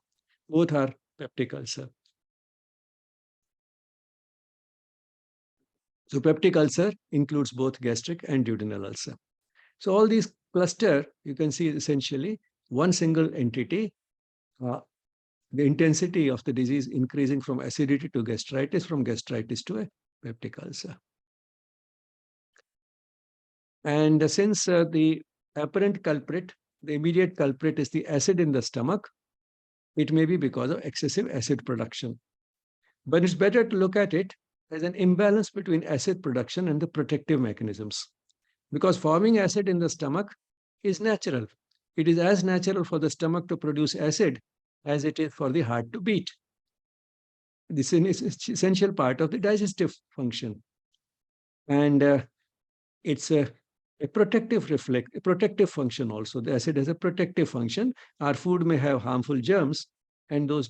Both are peptic ulcer. So peptic ulcer includes both gastric and duodenal ulcer. So all these cluster, you can see essentially one single entity, the intensity of the disease increasing from acidity to gastritis, from gastritis to a peptic ulcer. And since the apparent culprit, the immediate culprit is the acid in the stomach, it may be because of excessive acid production. But it's better to look at it as an imbalance between acid production and the protective mechanisms. Because forming acid in the stomach is natural. It is as natural for the stomach to produce acid as it is for the heart to beat. This is an essential part of the digestive function. And it's a protective function also. The acid has a protective function. Our food may have harmful germs, and those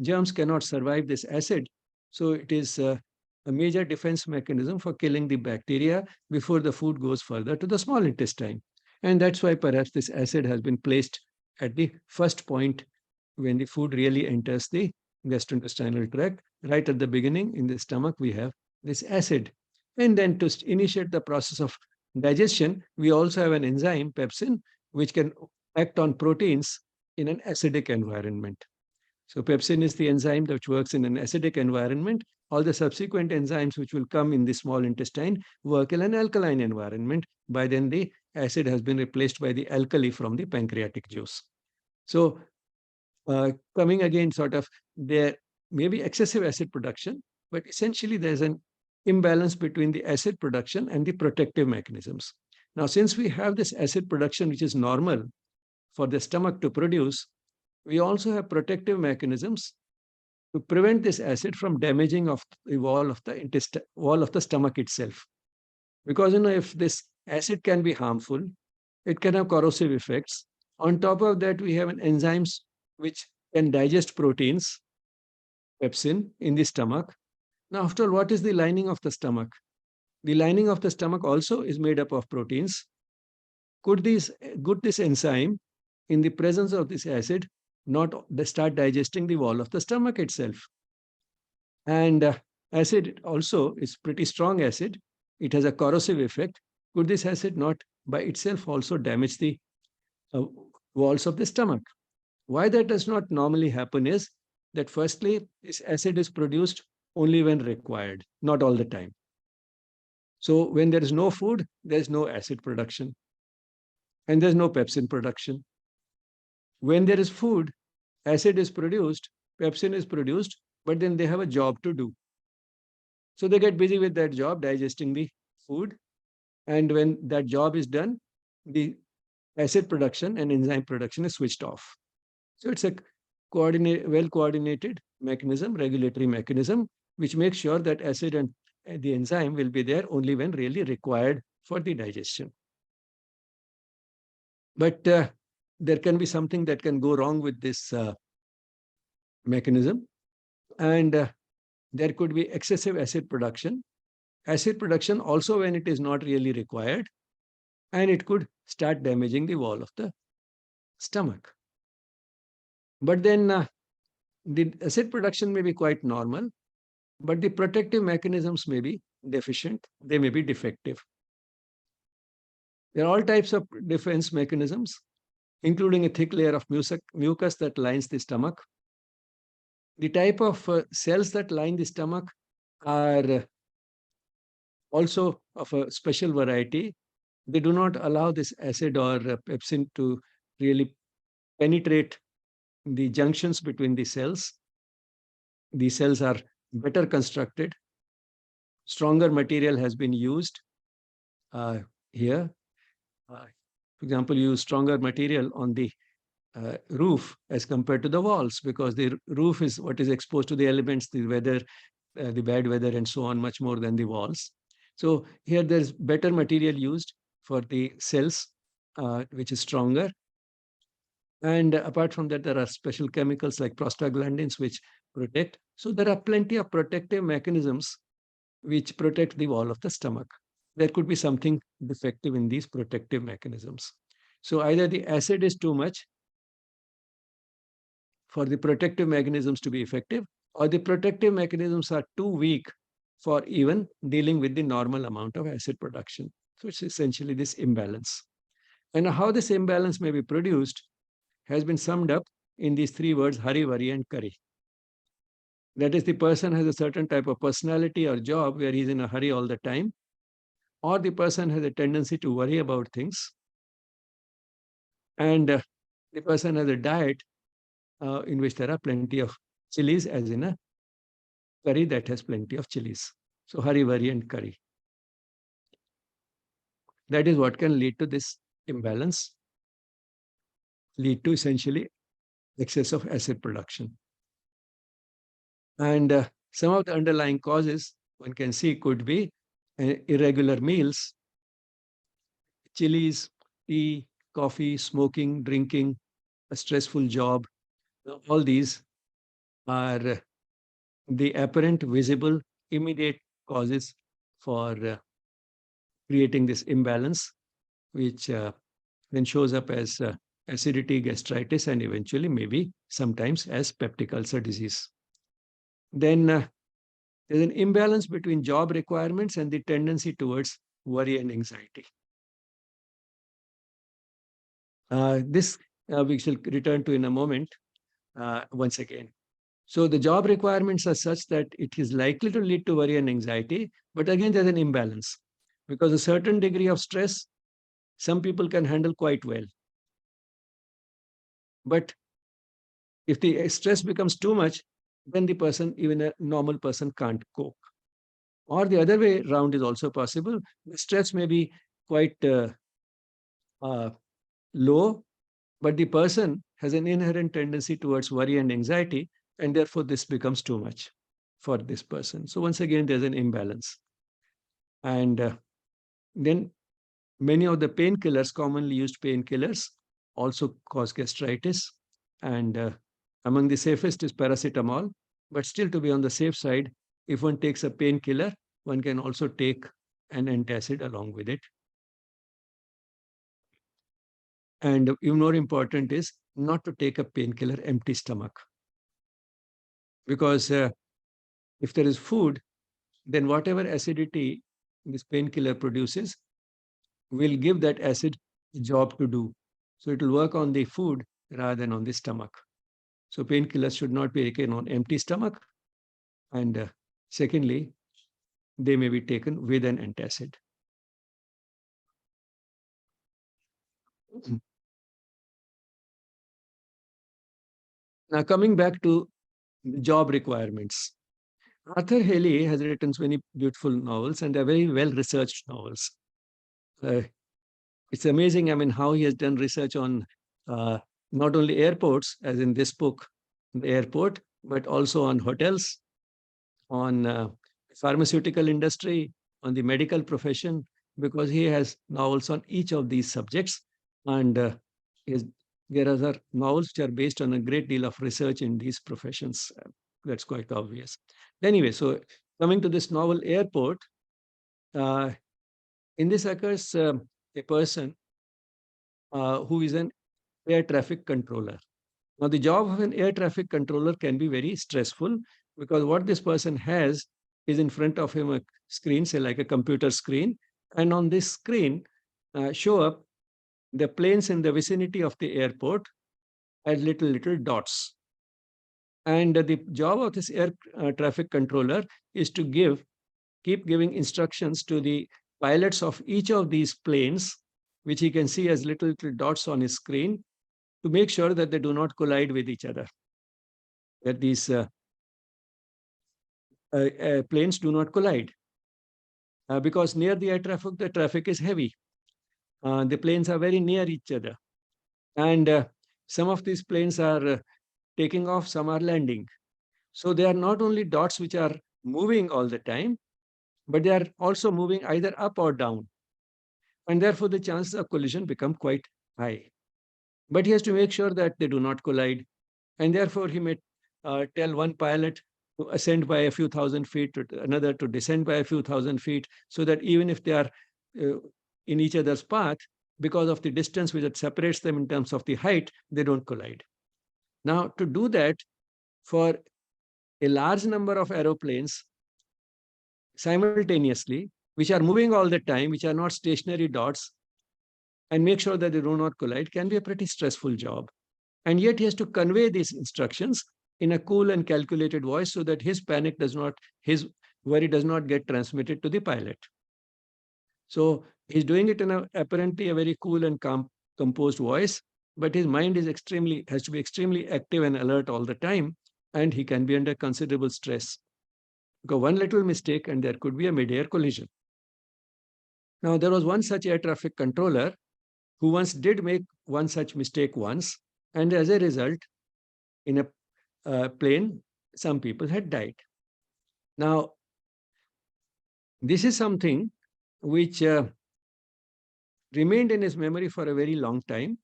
germs cannot survive this acid. So it is a major defense mechanism for killing the bacteria before the food goes further to the small intestine. And that's why perhaps this acid has been placed at the first point when the food really enters the gastrointestinal tract. Right at the beginning in the stomach, we have this acid. And then to initiate the process of digestion, we also have an enzyme, pepsin, which can act on proteins in an acidic environment. So pepsin is the enzyme that works in an acidic environment. All the subsequent enzymes which will come in the small intestine work in an alkaline environment. By then the acid has been replaced by the alkali from the pancreatic juice. So coming again, sort of, there may be excessive acid production, but essentially there's an imbalance between the acid production and the protective mechanisms. Now, since we have this acid production, which is normal for the stomach to produce, we also have protective mechanisms to prevent this acid from damaging of the wall of the stomach itself. Because if this acid can be harmful, it can have corrosive effects. On top of that, we have enzymes which can digest proteins, pepsin, in the stomach. Now, after all, what is the lining of the stomach? The lining of the stomach also is made up of proteins. Could this enzyme, in the presence of this acid, not start digesting the wall of the stomach itself? And acid also is pretty strong acid. It has a corrosive effect. Could this acid not by itself also damage the walls of the stomach? Why that does not normally happen is that firstly, this acid is produced only when required, not all the time. So when there is no food, there is no acid production and there's no pepsin production. When there is food, acid is produced, pepsin is produced, but then they have a job to do. So they get busy with that job, digesting the food. And when that job is done, the acid production and enzyme production is switched off. So it's a well coordinated mechanism, regulatory mechanism, which makes sure that acid and the enzyme will be there only when really required for the digestion. But there can be something that can go wrong with this mechanism, and there could be excessive acid production. Acid production also when it is not really required, and it could start damaging the wall of the stomach. But then the acid production may be quite normal, but the protective mechanisms may be deficient, they may be defective. There are all types of defense mechanisms, including a thick layer of mucus that lines the stomach. The type of cells that line the stomach are also of a special variety. They do not allow this acid or pepsin to really penetrate the junctions between the cells. The cells are better constructed. Stronger material has been used here. For example, use stronger material on the roof as compared to the walls, because the roof is what is exposed to the elements, the weather, the bad weather, and so on, much more than the walls. So here there's better material used for the cells, which is stronger. And apart from that, there are special chemicals like prostaglandins which protect. So there are plenty of protective mechanisms which protect the wall of the stomach. There could be something defective in these protective mechanisms. So either the acid is too much for the protective mechanisms to be effective, or the protective mechanisms are too weak for even dealing with the normal amount of acid production. So it's essentially this imbalance. And how this imbalance may be produced has been summed up in these three words: hurry, worry, and curry. That is, the person has a certain type of personality or job where he's in a hurry all the time, or the person has a tendency to worry about things, and the person has a diet in which there are plenty of chilies, as in a curry that has plenty of chilies. So hurry, worry, and curry. That is what can lead to this imbalance, lead to essentially excess of acid production. And some of the underlying causes one can see could be irregular meals, chilies, tea, coffee, smoking, drinking, a stressful job. All these are the apparent, visible, immediate causes for creating this imbalance, which then shows up as acidity, gastritis, and eventually maybe sometimes as peptic ulcer disease. Then there's an imbalance between job requirements and the tendency towards worry and anxiety. This we shall return to in a moment once again. So the job requirements are such that it is likely to lead to worry and anxiety, but again, there's an imbalance because a certain degree of stress, some people can handle quite well. But if the stress becomes too much, then the person, even a normal person, can't cope. Or the other way around is also possible. The stress may be quite low, but the person has an inherent tendency towards worry and anxiety, and therefore this becomes too much for this person. So once again, there's an imbalance. And then many of the painkillers, commonly used painkillers, also cause gastritis. And among the safest is paracetamol. But still, to be on the safe side, if one takes a painkiller, one can also take an antacid along with it. And even more important is not to take a painkiller empty stomach. Because if there is food, then whatever acidity this painkiller produces will give that acid a job to do. So it will work on the food rather than on the stomach. So painkillers should not be taken on empty stomach. And secondly, they may be taken with an antacid. Now, coming back to job requirements. Arthur Haley has written many beautiful novels, and they're very well-researched novels. It's amazing, I mean, how he has done research on not only airports, as in this book, the airport, but also on hotels, on pharmaceutical industry, on the medical profession, because he has novels on each of these subjects. And there are novels which are based on a great deal of research in these professions. That's quite obvious. Anyway, so coming to this novel Airport, uh, in this occurs a person who is an air traffic controller. Now, the job of an air traffic controller can be very stressful, because what this person has is in front of him a screen, say like a computer screen, and on this screen show up the planes in the vicinity of the airport as little dots. And the job of this air traffic controller is to keep giving instructions to the pilots of each of these planes, which he can see as little dots on his screen, to make sure that they do not collide with each other, that these planes do not collide. Because near the traffic is heavy. The planes are very near each other. And some of these planes are taking off, some are landing. So they are not only dots which are moving all the time, but they are also moving either up or down. And therefore, the chances of collision become quite high. But he has to make sure that they do not collide. And therefore, he may tell one pilot to ascend by a few thousand feet, to another to descend by a few thousand feet, so that even if they are in each other's path, because of the distance which separates them in terms of the height, they don't collide. Now, to do that for a large number of aeroplanes simultaneously, which are moving all the time, which are not stationary dots, and make sure that they do not collide, can be a pretty stressful job. And yet he has to convey these instructions in a cool and calculated voice, so that his worry does not get transmitted to the pilot. So he's doing it in apparently a very cool and calm, composed voice, but his mind has to be extremely active and alert all the time, and he can be under considerable stress. Because one little mistake and there could be a mid-air collision. Now, there was one such air traffic controller who once did make one such mistake once, and as a result, in a plane, some people had died. Now, this is something which remained in his memory for a very long time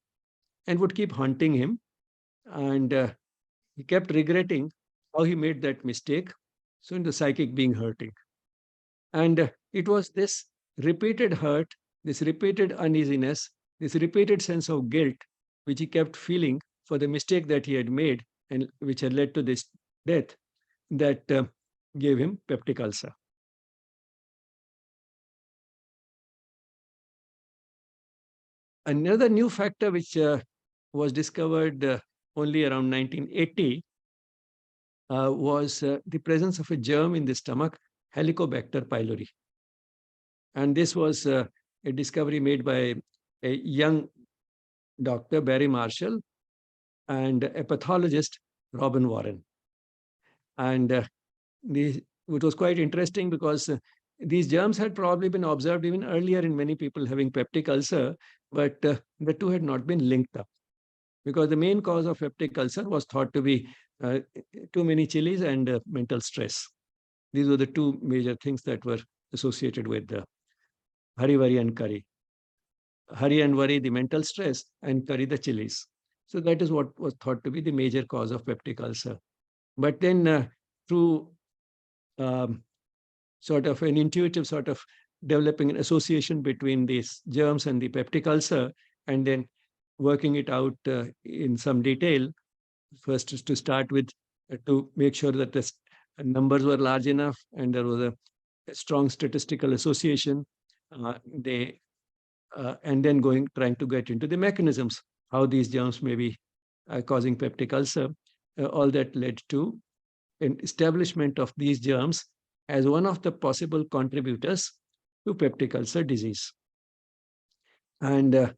and would keep haunting him. And he kept regretting how he made that mistake. So, in the psychic being hurting. And it was this repeated hurt, this repeated uneasiness, this repeated sense of guilt, which he kept feeling for the mistake that he had made and which had led to this death, that gave him peptic ulcer. Another new factor which was discovered only around 1980 was the presence of a germ in the stomach, Helicobacter pylori. And this was a discovery made by a young doctor, Barry Marshall, and a pathologist, Robin Warren. And it was quite interesting, because these germs had probably been observed even earlier in many people having peptic ulcer, but the two had not been linked up, because the main cause of peptic ulcer was thought to be too many chilies and mental stress. These were the two major things that were associated with hurry, worry, and curry. Hurry and worry, the mental stress, and curry, the chilies. So that is what was thought to be the major cause of peptic ulcer. But then through sort of an intuitive sort of developing an association between these germs and the peptic ulcer, and then working it out in some detail, first is to start with, to make sure that the numbers were large enough and there was a strong statistical association. And then trying to get into the mechanisms, how these germs may be causing peptic ulcer. All that led to an establishment of these germs as one of the possible contributors to peptic ulcer disease. And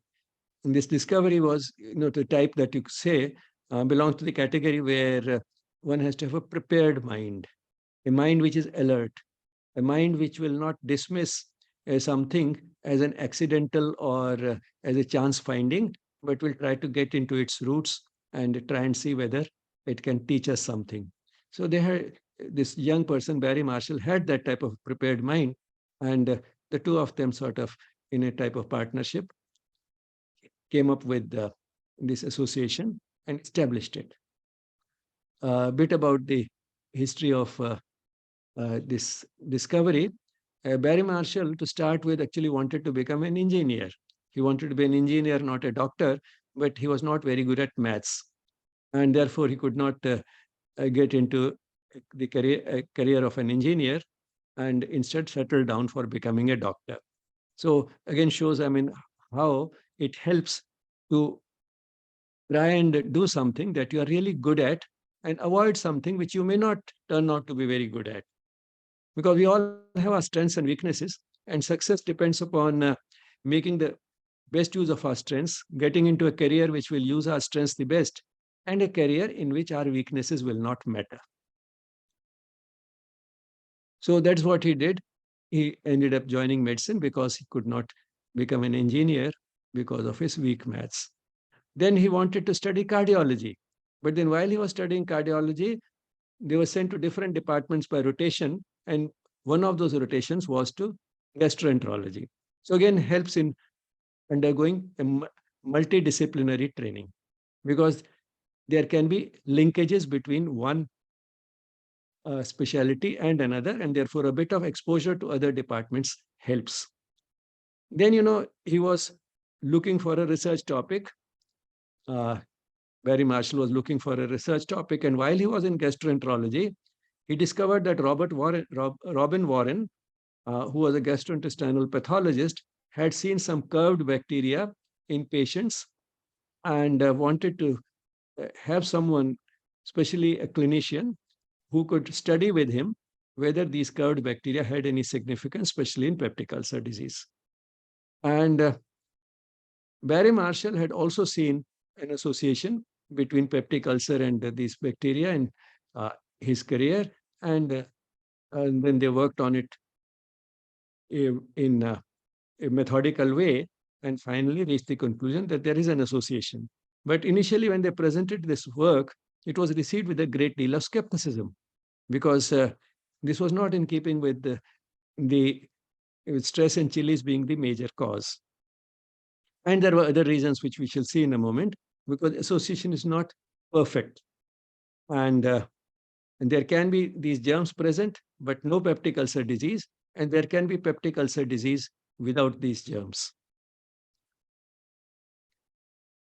this discovery was, the type that you say belongs to the category where one has to have a prepared mind, a mind which is alert, a mind which will not dismiss something as an accidental or as a chance finding, but will try to get into its roots and try and see whether it can teach us something. So they had this young person, Barry Marshall, had that type of prepared mind, and the two of them sort of in a type of partnership came up with this association and established it. A bit about the history of this discovery. Barry Marshall, to start with, actually wanted to become an engineer. He wanted to be an engineer, not a doctor, but he was not very good at maths. And therefore, he could not get into the career of an engineer and instead settle down for becoming a doctor. So again, shows, how it helps to try and do something that you are really good at and avoid something which you may not turn out to be very good at. Because we all have our strengths and weaknesses, and success depends upon making the best use of our strengths, getting into a career which will use our strengths the best, and a career in which our weaknesses will not matter. So that's what he did. He ended up joining medicine because he could not become an engineer because of his weak maths. Then he wanted to study cardiology. But then while he was studying cardiology, they were sent to different departments by rotation, and one of those rotations was to gastroenterology. So again, helps in undergoing a multidisciplinary training, because there can be linkages between one specialty and another, and therefore a bit of exposure to other departments helps. Then, he was looking for a research topic. Barry Marshall was looking for a research topic, and while he was in gastroenterology, he discovered that Robin Warren, who was a gastrointestinal pathologist, had seen some curved bacteria in patients and wanted to have someone, especially a clinician, who could study with him whether these curved bacteria had any significance, especially in peptic ulcer disease. And Barry Marshall had also seen an association between peptic ulcer and these bacteria in his career, and then they worked on it in a methodical way and finally reached the conclusion that there is an association. But initially, when they presented this work, it was received with a great deal of skepticism, because this was not in keeping with with stress and chilies being the major cause. And there were other reasons which we shall see in a moment, because association is not perfect. And there can be these germs present, but no peptic ulcer disease. And there can be peptic ulcer disease without these germs.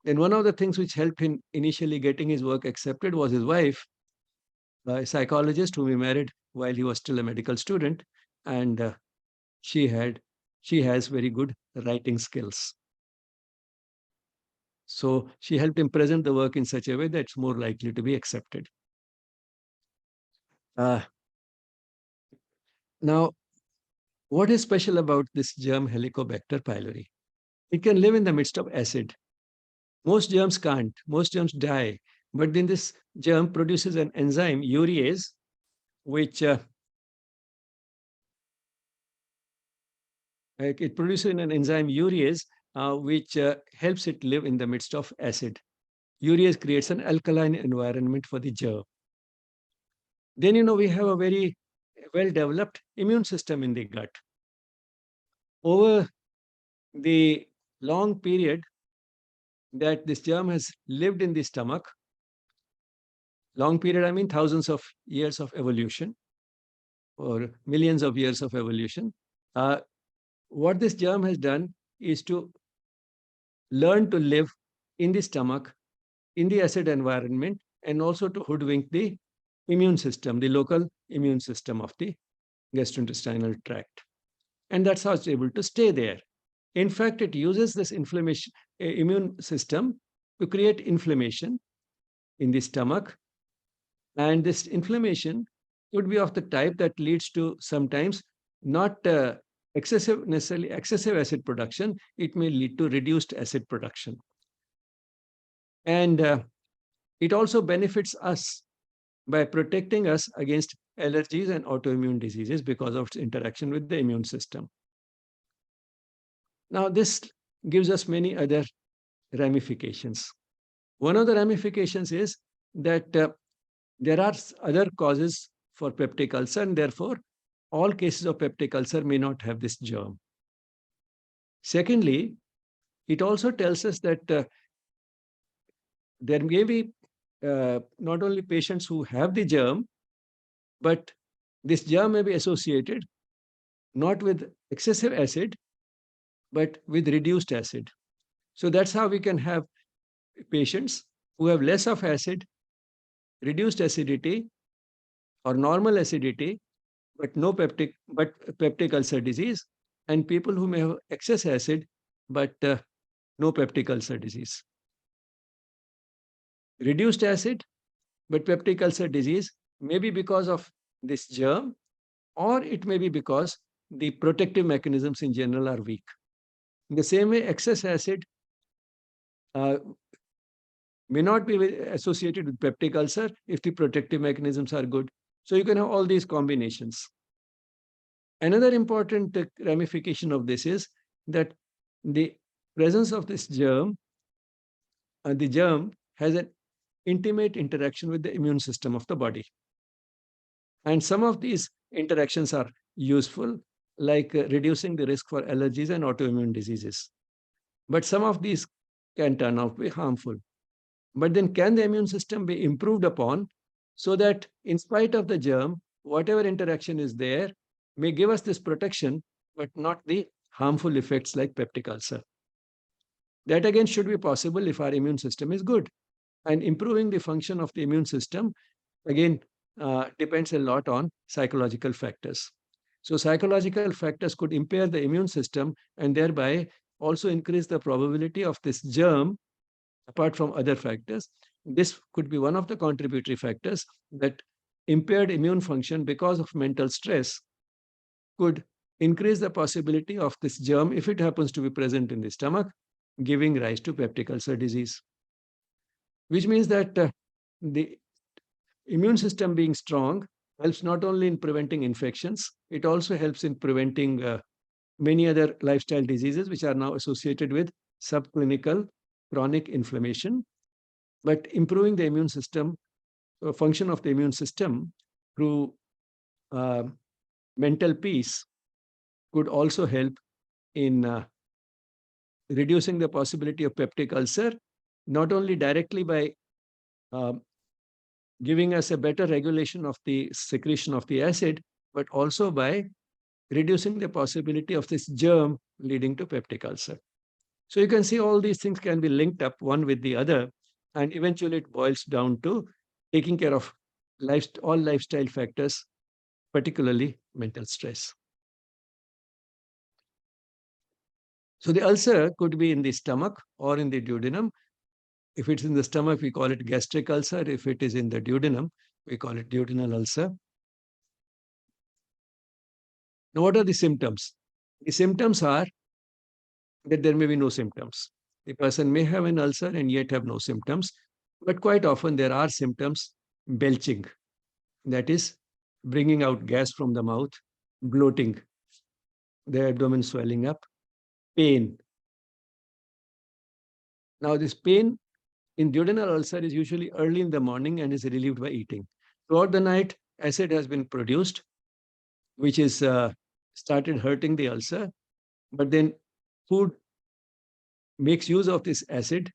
Then one of the things which helped him initially getting his work accepted was his wife, a psychologist whom he married while he was still a medical student. And she has very good writing skills. So she helped him present the work in such a way that it's more likely to be accepted. Now, what is special about this germ Helicobacter pylori? It can live in the midst of acid. Most germs can't. Most germs die. But then this germ produces an enzyme, urease, which it produces an enzyme urease, which helps it live in the midst of acid. Urease creates an alkaline environment for the germ. Then, we have a very well-developed immune system in the gut. Over the long period that this germ has lived in the stomach, long period, I mean thousands of years of evolution or millions of years of evolution, what this germ has done is to learn to live in the stomach, in the acid environment, and also to hoodwink the immune system, the local immune system of the gastrointestinal tract. And that's how it's able to stay there. In fact, it uses this immune system to create inflammation in the stomach. And this inflammation could be of the type that leads to sometimes not necessarily excessive acid production. It may lead to reduced acid production. And it also benefits us by protecting us against allergies and autoimmune diseases because of its interaction with the immune system. Now, this gives us many other ramifications. One of the ramifications is that there are other causes for peptic ulcer, and therefore, all cases of peptic ulcer may not have this germ. Secondly, it also tells us that there may be not only patients who have the germ, but this germ may be associated not with excessive acid, but with reduced acid. So that's how we can have patients who have less of acid, reduced acidity, or normal acidity, but peptic ulcer disease, and people who may have excess acid, but no peptic ulcer disease. Reduced acid, but peptic ulcer disease may be because of this germ, or it may be because the protective mechanisms in general are weak. In the same way, excess acid may not be associated with peptic ulcer if the protective mechanisms are good. So you can have all these combinations. Another important ramification of this is that the presence of this germ, the germ has an intimate interaction with the immune system of the body. And some of these interactions are useful, like reducing the risk for allergies and autoimmune diseases. But some of these can turn out to be harmful. But then can the immune system be improved upon so that in spite of the germ, whatever interaction is there may give us this protection, but not the harmful effects like peptic ulcer? That again should be possible if our immune system is good. And improving the function of the immune system, again, depends a lot on psychological factors. So psychological factors could impair the immune system and thereby also increase the probability of this germ, apart from other factors. This could be one of the contributory factors that impaired immune function because of mental stress could increase the possibility of this germ, if it happens to be present in the stomach, giving rise to peptic ulcer disease. Which means that the immune system being strong helps not only in preventing infections, it also helps in preventing many other lifestyle diseases which are now associated with subclinical chronic inflammation. But improving the immune system, function of the immune system through mental peace could also help in reducing the possibility of peptic ulcer, not only directly by giving us a better regulation of the secretion of the acid, but also by reducing the possibility of this germ leading to peptic ulcer. So you can see all these things can be linked up one with the other, and eventually it boils down to taking care of all lifestyle factors, particularly mental stress. So the ulcer could be in the stomach or in the duodenum. If it's in the stomach, we call it gastric ulcer. If it is in the duodenum, we call it duodenal ulcer. Now, what are the symptoms? The symptoms are that there may be no symptoms. The person may have an ulcer and yet have no symptoms, but quite often there are symptoms: belching, that is, bringing out gas from the mouth; bloating, the abdomen swelling up; pain. Now, this pain in duodenal ulcer is usually early in the morning and is relieved by eating. Throughout the night, acid has been produced, which is started hurting the ulcer, but then food makes use of this acid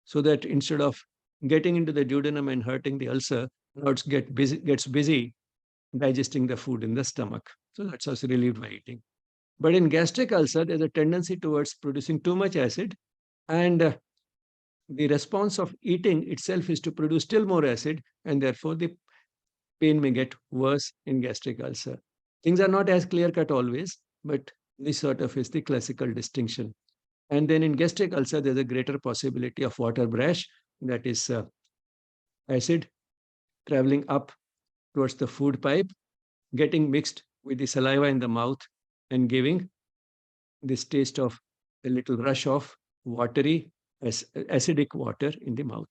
so that instead of getting into the duodenum and hurting the ulcer, now it gets busy digesting the food in the stomach. So that's also relieved by eating. But in gastric ulcer, there's a tendency towards producing too much acid, and the response of eating itself is to produce still more acid, and therefore the pain may get worse in gastric ulcer. Things are not as clear-cut always, but this sort of is the classical distinction. And then in gastric ulcer, there's a greater possibility of water brash, that is acid traveling up towards the food pipe, getting mixed with the saliva in the mouth and giving this taste of a little rush of watery, acidic water in the mouth.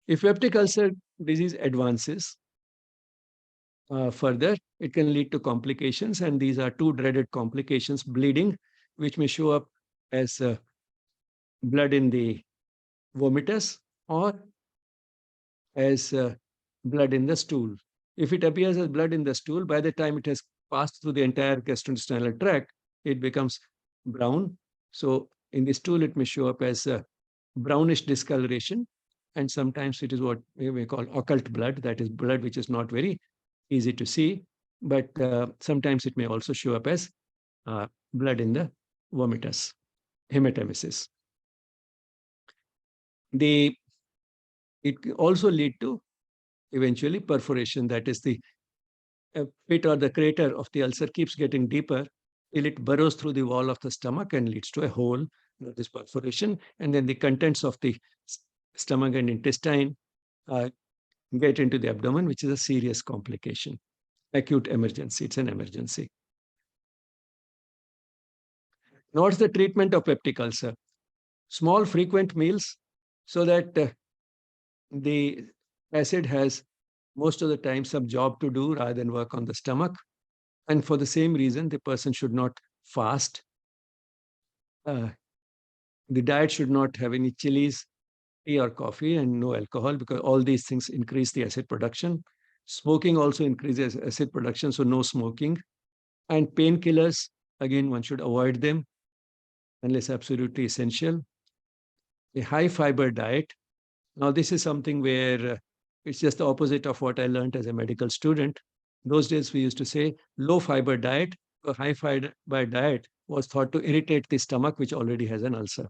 If peptic ulcer disease advances further, it can lead to complications, and these are two dreaded complications: bleeding, which may show up as blood in the vomitus or as blood in the stool. If it appears as blood in the stool, by the time it has passed through the entire gastrointestinal tract, it becomes brown. So in the stool, it may show up as brownish discoloration, and sometimes it is what we may call occult blood, that is blood which is not very easy to see, but sometimes it may also show up as blood in the vomitus, hematemesis. It also lead to eventually perforation, that is the pit or the crater of the ulcer keeps getting deeper till it burrows through the wall of the stomach and leads to a hole, that is perforation, and then the contents of the stomach and intestine get into the abdomen, which is a serious complication. Acute emergency, it's an emergency. Now, what's the treatment of peptic ulcer? Small frequent meals so that the acid has most of the time some job to do rather than work on the stomach. And for the same reason, the person should not fast. The diet should not have any chilies, tea or coffee, and no alcohol, because all these things increase the acid production. Smoking also increases acid production, so no smoking. And painkillers, again, one should avoid them unless absolutely essential. A high fiber diet. Now, this is something where it's just the opposite of what I learned as a medical student. Those days, we used to say low fiber diet. A high fiber diet was thought to irritate the stomach, which already has an ulcer.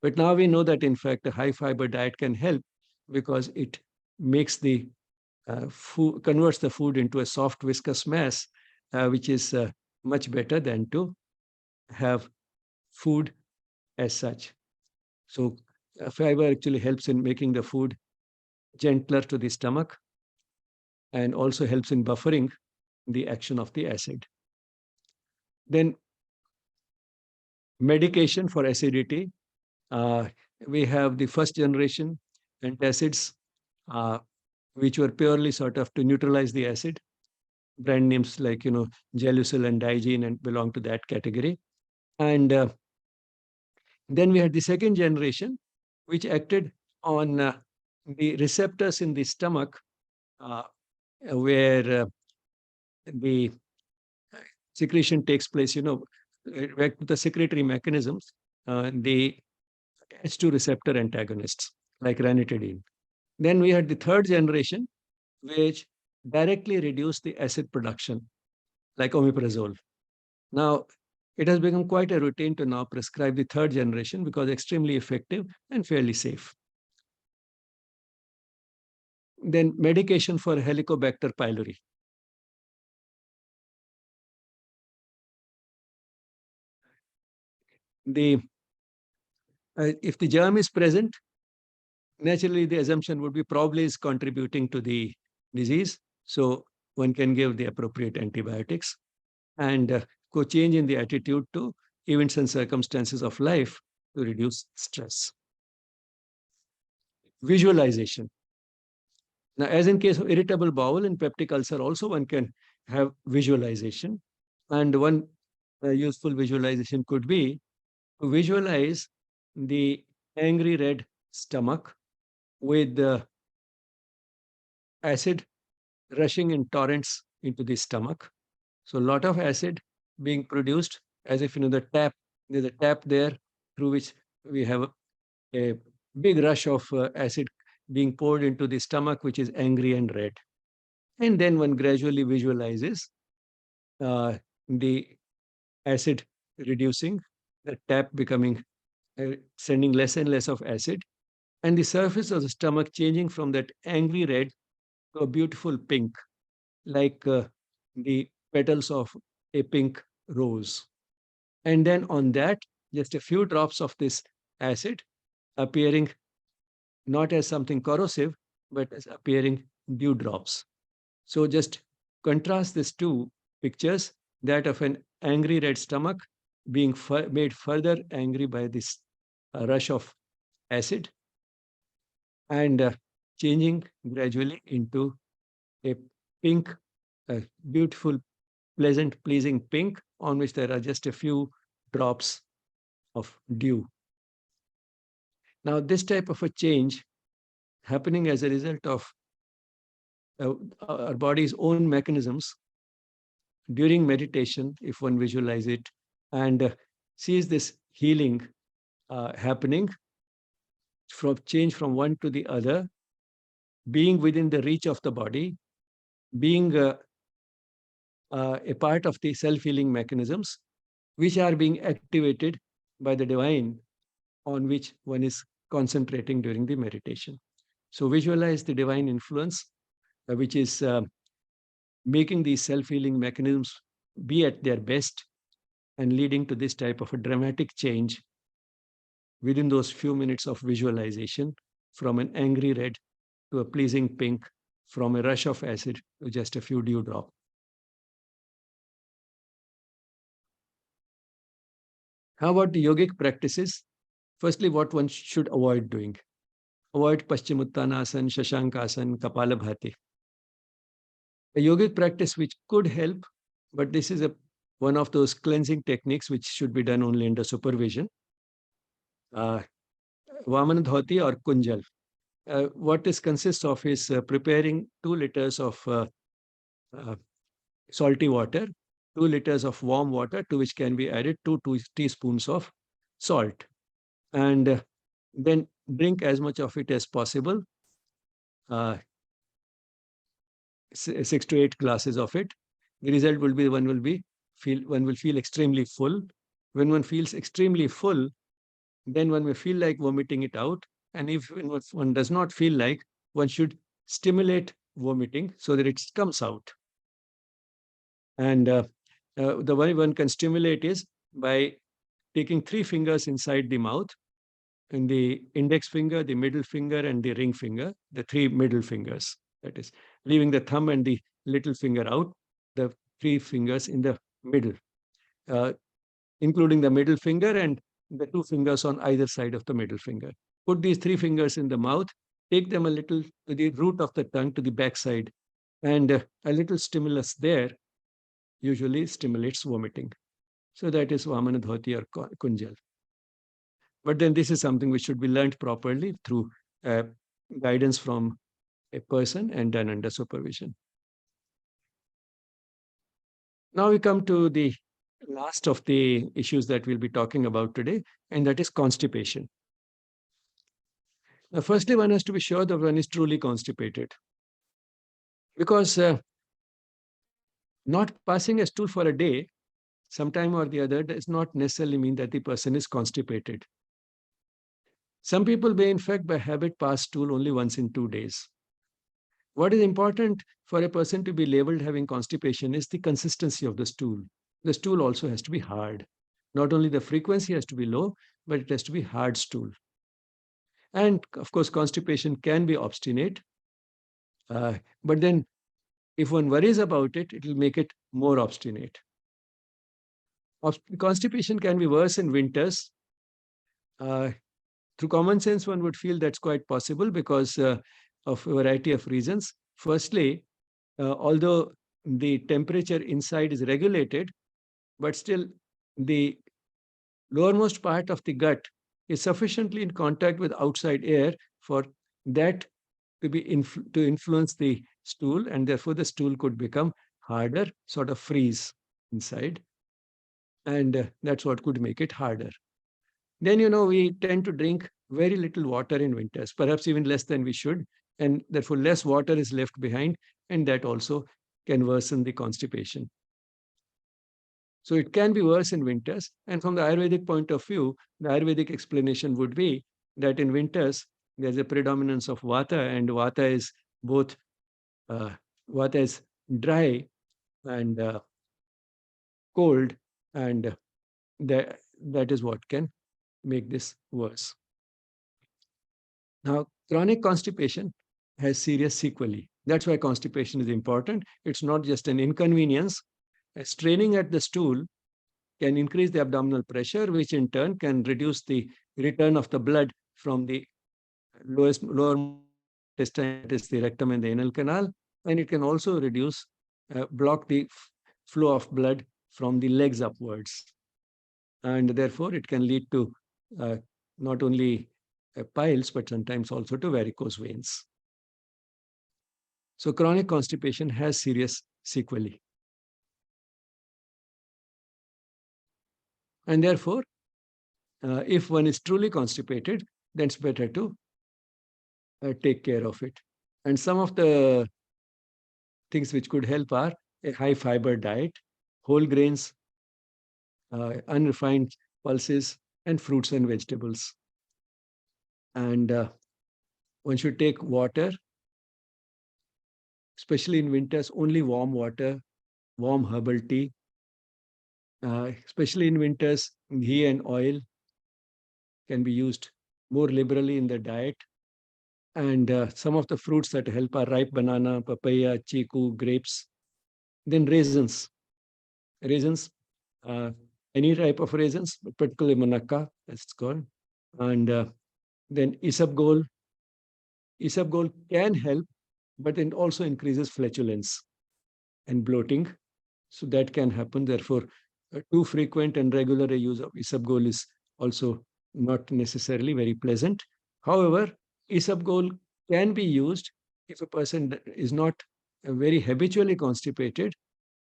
But now we know that, in fact, a high fiber diet can help because it makes the food, converts the food into a soft, viscous mass, which is much better than to have food as such. So fiber actually helps in making the food gentler to the stomach and also helps in buffering the action of the acid. Then medication for acidity. We have the first generation antacids, which were purely sort of to neutralize the acid. Brand names like, Gelusil and Digene and belong to that category. And then we had the second generation, which acted on the receptors in the stomach where the secretion takes place, back to the secretory mechanisms, the H2 receptor antagonists like ranitidine. Then we had the third generation, which directly reduced the acid production, like omeprazole. Now, it has become quite a routine to now prescribe the third generation because extremely effective and fairly safe. Then medication for Helicobacter pylori. If the germ is present, naturally the assumption would be probably is contributing to the disease. So one can give the appropriate antibiotics and go change in the attitude to events and circumstances of life to reduce stress. Visualization. Now, as in case of irritable bowel and peptic ulcer, also one can have visualization. And one useful visualization could be to visualize the angry red stomach with the acid rushing in torrents into the stomach. So a lot of acid being produced as if, there's a tap there through which we have a big rush of acid being poured into the stomach, which is angry and red. And then one gradually visualizes the acid reducing, the tap becoming, sending less and less of acid, and the surface of the stomach changing from that angry red to a beautiful pink, like the petals of a pink rose. And then on that, just a few drops of this acid appearing not as something corrosive, but as appearing dewdrops. So just contrast these two pictures, that of an angry red stomach being made further angry by this rush of acid, and changing gradually into a pink, beautiful, pleasant, pleasing pink on which there are just a few drops of dew. Now, this type of a change happening as a result of our body's own mechanisms during meditation, if one visualize it and sees this healing happening from change from one to the other, being within the reach of the body, being a part of the self-healing mechanisms, which are being activated by the divine on which one is concentrating during the meditation. So visualize the divine influence, which is making these self-healing mechanisms be at their best and leading to this type of a dramatic change within those few minutes of visualization, from an angry red to a pleasing pink, from a rush of acid to just a few dewdrops. How about the yogic practices? Firstly, what one should avoid doing. Avoid Paschimuttanasana, Shashankasana, Kapalabhati. A yogic practice which could help, but this is one of those cleansing techniques which should be done only under supervision. Vaman Dhoti or Kunjal. What this consists of is preparing 2 liters of uh, salty water, 2 liters of warm water, to which can be added 2 teaspoons of salt. And then drink as much of it as possible, 6 to 8 glasses of it. The result will be one will feel extremely full. When one feels extremely full, then one may feel like vomiting it out. And if one does not feel like, one should stimulate vomiting so that it comes out. And the way one can stimulate is by taking 3 fingers inside the mouth, and the index finger, the middle finger, and the ring finger, the 3 middle fingers. That is, leaving the thumb and the little finger out, the 3 fingers in the middle, uh, including the middle finger and the 2 fingers on either side of the middle finger. Put these 3 fingers in the mouth, take them a little to the root of the tongue, to the backside, and a little stimulus there usually stimulates vomiting. So that is Vamana Dhoti or Kunjal. But then this is something which should be learned properly through guidance from a person and done under supervision. Now we come to the last of the issues that we'll be talking about today, and that is constipation. Now, firstly, one has to be sure that one is truly constipated, because not passing a stool for a day, sometime or the other, does not necessarily mean that the person is constipated. Some people may, in fact, by habit, pass stool only once in 2 days. What is important for a person to be labeled having constipation is the consistency of the stool. The stool also has to be hard. Not only the frequency has to be low, but it has to be hard stool. And of course, constipation can be obstinate. But then if one worries about it, it will make it more obstinate. Constipation can be worse in winters. Through common sense, one would feel that's quite possible because of a variety of reasons. Firstly, although the temperature inside is regulated, but still the lowermost part of the gut is sufficiently in contact with outside air for that to be to influence the stool, and therefore the stool could become harder, sort of freeze inside, and that's what could make it harder. Then, we tend to drink very little water in winters, perhaps even less than we should, and therefore less water is left behind, and that also can worsen the constipation. So it can be worse in winters. And from the Ayurvedic point of view, the Ayurvedic explanation would be that in winters, there's a predominance of Vata, and Vata is both Vata is dry and cold, and that is what can make this worse. Now, chronic constipation has serious sequelae. That's why constipation is important. It's not just an inconvenience. Straining at the stool can increase the abdominal pressure, which in turn can reduce the return of the blood from the lower intestine, that is the rectum and the anal canal, and it can also block the flow of blood from the legs upwards. And therefore, it can lead to uh, not only piles, but sometimes also to varicose veins. So chronic constipation has serious sequelae. And therefore, if one is truly constipated, then it's better to take care of it. And some of the things which could help are a high fiber diet, whole grains, unrefined pulses, and fruits and vegetables. And one should take water, especially in winters, only warm water, warm herbal tea. Especially in winters, ghee and oil can be used more liberally in the diet. And some of the fruits that help are ripe banana, papaya, chiku, grapes. Then raisins. Raisins, uh, any type of raisins, but particularly manaka, as it's called. And then isabgol. Isabgol can help, but it also increases flatulence and bloating. So that can happen. Therefore, too frequent and regular use of isabgol is also not necessarily very pleasant. However, isabgol can be used if a person is not very habitually constipated.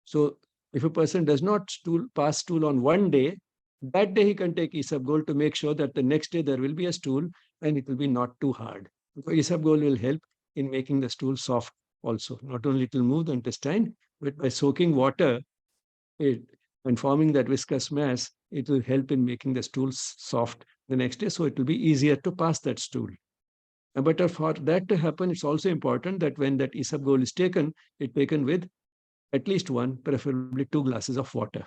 So if a person does not pass stool on one day, that day he can take isabgol to make sure that the next day there will be a stool and it will be not too hard. So isabgol will help in making the stool soft also. Not only it will move the intestine, but by soaking water it, and forming that viscous mass, it will help in making the stool soft the next day. So it will be easier to pass that stool. But for that to happen, it's also important that when that isabgol is taken, it's taken with at least one, preferably 2 glasses of water.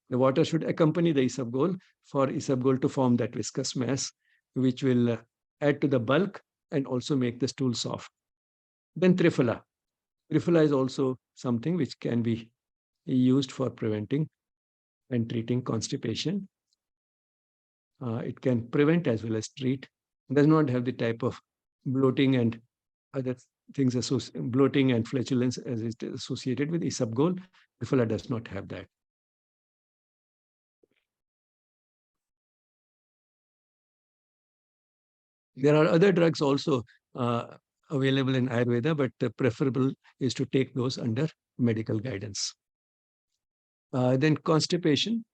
The water should accompany the isabgol for isabgol to form that viscous mass, which will add to the bulk and also make the stool soft. Then triphala. Triphala is also something which can be used for preventing and treating constipation. It can prevent as well as treat. It does not have the type of bloating and other things, bloating and flatulence as is associated with isabgol. Triphala does not have that. There are other drugs also available in Ayurveda, but preferable is to take those under medical guidance. Then constipation.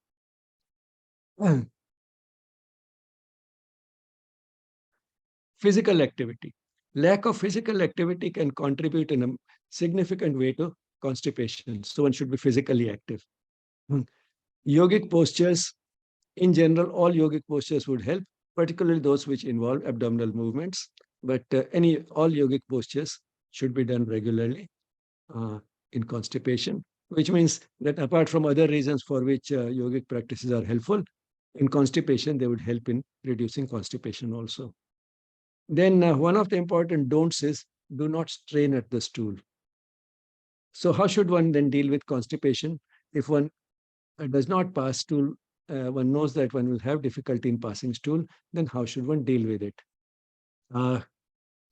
Physical activity. Lack of physical activity can contribute in a significant way to constipation. So one should be physically active. Yogic postures, in general, all yogic postures would help, particularly those which involve abdominal movements. But all yogic postures should be done regularly in constipation, which means that apart from other reasons for which yogic practices are helpful, in constipation, they would help in reducing constipation also. Then one of the important don'ts is do not strain at the stool. So how should one then deal with constipation? If one does not pass stool, one knows that one will have difficulty in passing stool, then how should one deal with it?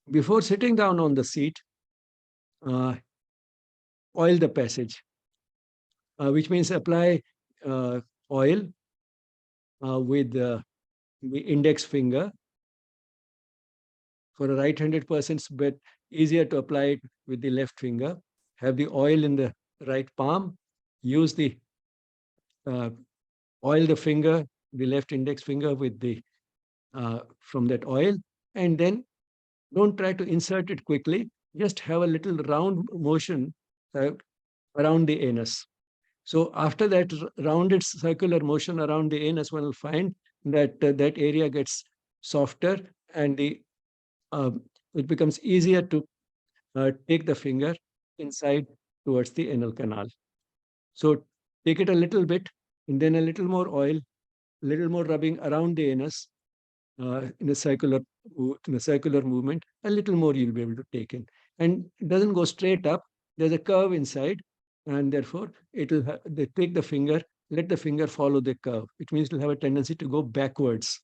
Before sitting down on the seat, oil the passage, which means apply oil with the index finger. For a right-handed person, it's bit easier to apply it with the left finger. Have the oil in the right palm. Use the oil the finger, the left index finger with the from that oil, and then don't try to insert it quickly. Just have a little round motion around the anus. So after that rounded circular motion around the anus, one will find that that area gets softer and it becomes easier to take the finger inside towards the anal canal. So take it a little bit and then a little more oil, a little more rubbing around the anus in a circular in a circular movement, a little more you'll be able to take in. And it doesn't go straight up. There's a curve inside, and therefore they take the finger, let the finger follow the curve, which means it'll have a tendency to go backwards,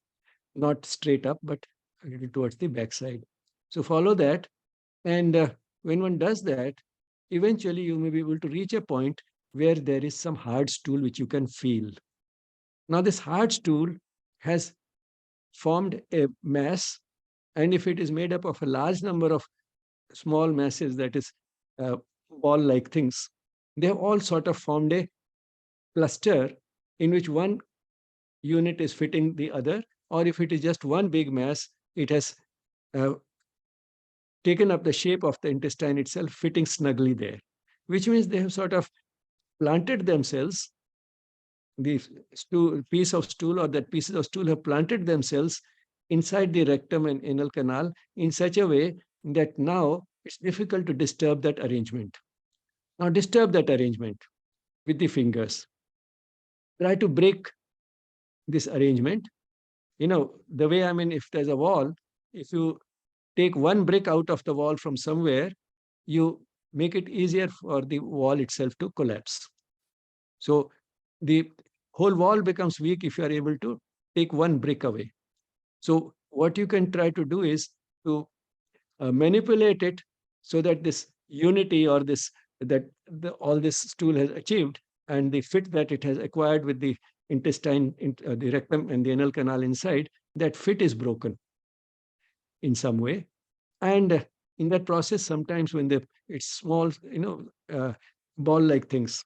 not straight up, but a little towards the backside. So follow that, and when one does that, eventually you may be able to reach a point where there is some hard stool which you can feel. Now, this hard stool has formed a mass, and if it is made up of a large number of small masses, that is ball-like things, they have all sort of formed a cluster in which one unit is fitting the other, or if it is just one big mass, it has uh, taken up the shape of the intestine itself, fitting snugly there, which means they have sort of planted themselves, the piece of stool or that pieces of stool have planted themselves inside the rectum and anal canal in such a way that now it's difficult to disturb that arrangement. Now disturb that arrangement with the fingers. Try to break this arrangement. The way, I mean, if there's a wall, if you take one brick out of the wall from somewhere, you make it easier for the wall itself to collapse. So the whole wall becomes weak if you are able to take one brick away. So what you can try to do is to manipulate it so that this unity or all this stool has achieved, and the fit that it has acquired with the intestine, the rectum and the anal canal inside, that fit is broken in some way. And in that process, sometimes when it's small, ball-like things,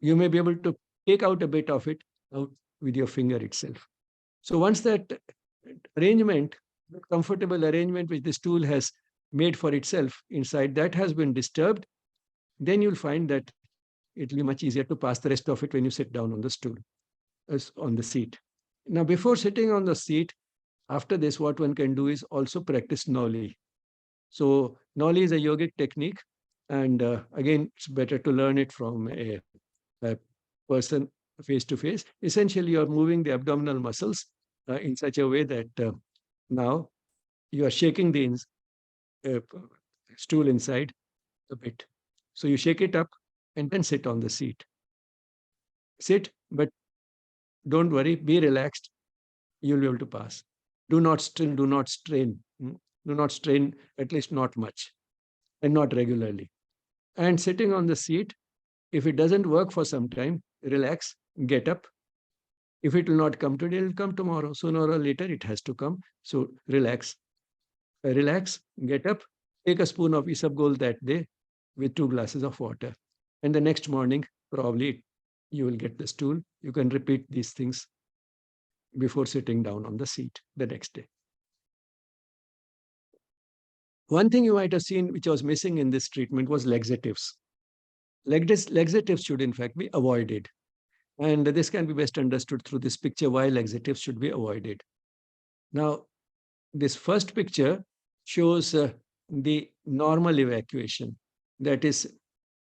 you may be able to take out a bit of it out with your finger itself. So once that arrangement, the comfortable arrangement which the stool has made for itself inside, that has been disturbed, then you'll find that it'll be much easier to pass the rest of it when you sit down on the stool, on the seat. Now, before sitting on the seat, after this, what one can do is also practice Noli. So Noli is a yogic technique, and again, it's better to learn it from a person face to face. Essentially, you're moving the abdominal muscles in such a way that now you are shaking the uh, stool inside a bit. So you shake it up and then sit on the seat. Sit, but don't worry, be relaxed. You'll be able to pass. Do not strain, do not strain. Do not strain, at least not much, and not regularly. And sitting on the seat, if it doesn't work for some time, relax, get up. If it will not come today, it will come tomorrow. Sooner or later, it has to come. So relax. Relax, get up, take a spoon of isabgol that day with 2 glasses of water. And the next morning, probably you will get the stool. You can repeat these things before sitting down on the seat the next day. One thing you might have seen which was missing in this treatment was laxatives. Laxatives should in fact be avoided. And this can be best understood through this picture, why laxatives should be avoided. Now, this first picture shows the normal evacuation. That is,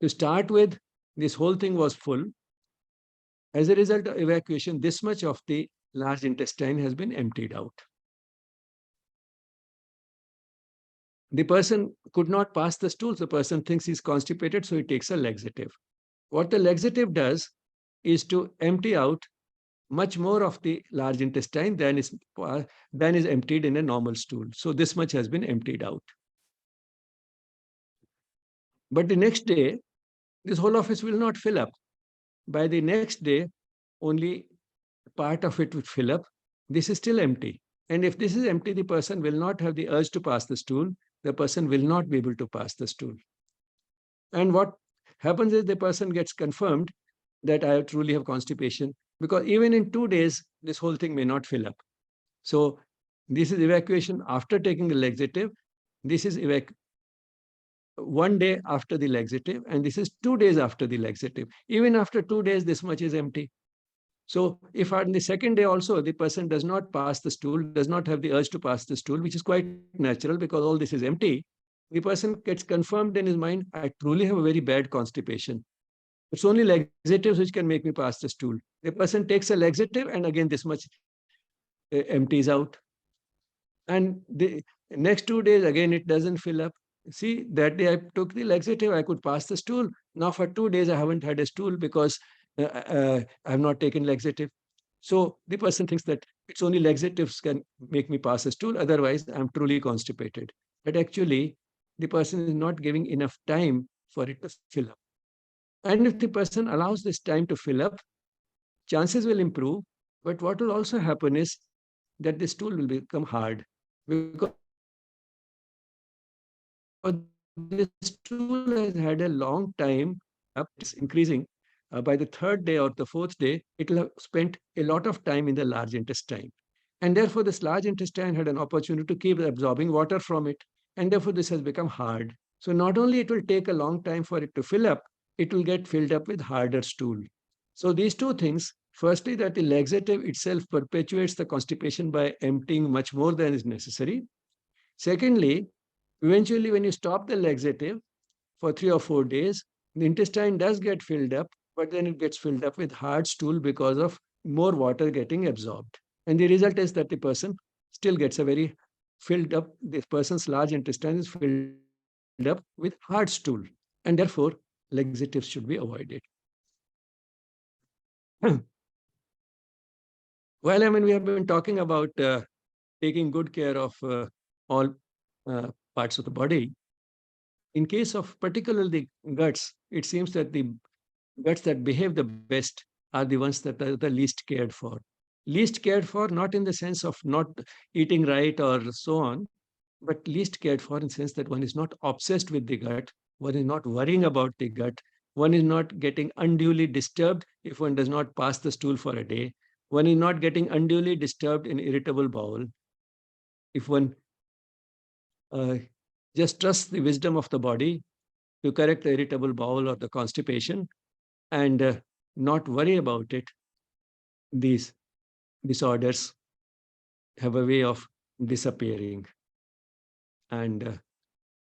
to start with, this whole thing was full. As a result of evacuation, this much of the large intestine has been emptied out. The person could not pass the stool. The person thinks he's constipated, so he takes a laxative. What the laxative does is to empty out much more of the large intestine than is emptied in a normal stool. So this much has been emptied out. But the next day, this whole office will not fill up. By the next day, only part of it would fill up. This is still empty. And if this is empty, the person will not have the urge to pass the stool. The person will not be able to pass the stool. And what happens is the person gets confirmed that I truly have constipation, because even in 2 days, this whole thing may not fill up. So this is evacuation after taking the laxative. This is 1 day after the laxative, and this is 2 days after the laxative. Even after 2 days, this much is empty. So if on the second day also the person does not pass the stool, does not have the urge to pass the stool, which is quite natural because all this is empty, the person gets confirmed in his mind, I truly have a very bad constipation. It's only laxatives which can make me pass the stool. The person takes a laxative and again this much empties out. And the next 2 days, again, it doesn't fill up. See, that day I took the laxative, I could pass the stool. Now for 2 days, I haven't had a stool because I have not taken laxative. So the person thinks that it's only laxatives can make me pass a stool. Otherwise, I'm truly constipated. But actually, the person is not giving enough time for it to fill up. And if the person allows this time to fill up, chances will improve. But what will also happen is that the stool will become hard because this tool has had a long time up, it's increasing. By the third day or the fourth day, it will have spent a lot of time in the large intestine. And therefore, this large intestine had an opportunity to keep absorbing water from it. And therefore, this has become hard. So not only it will take a long time for it to fill up, it will get filled up with harder stool. So these two things, firstly, that the laxative itself perpetuates the constipation by emptying much more than is necessary. Secondly, eventually, when you stop the laxative for 3 or 4 days, the intestine does get filled up, but then it gets filled up with hard stool because of more water getting absorbed. And the result is that the person still gets a very filled up, this person's large intestine is filled up with hard stool. And therefore, laxatives should be avoided. Well, I mean, we have been talking about taking good care of all parts of the body. In case of particularly guts, it seems that the guts that behave the best are the ones that are the least cared for. Least cared for, not in the sense of not eating right or so on, but least cared for in the sense that one is not obsessed with the gut, one is not worrying about the gut, one is not getting unduly disturbed if one does not pass the stool for a day, one is not getting unduly disturbed in irritable bowel. If one uh, just trusts the wisdom of the body to correct the irritable bowel or the constipation and not worry about it, these disorders have a way of disappearing. And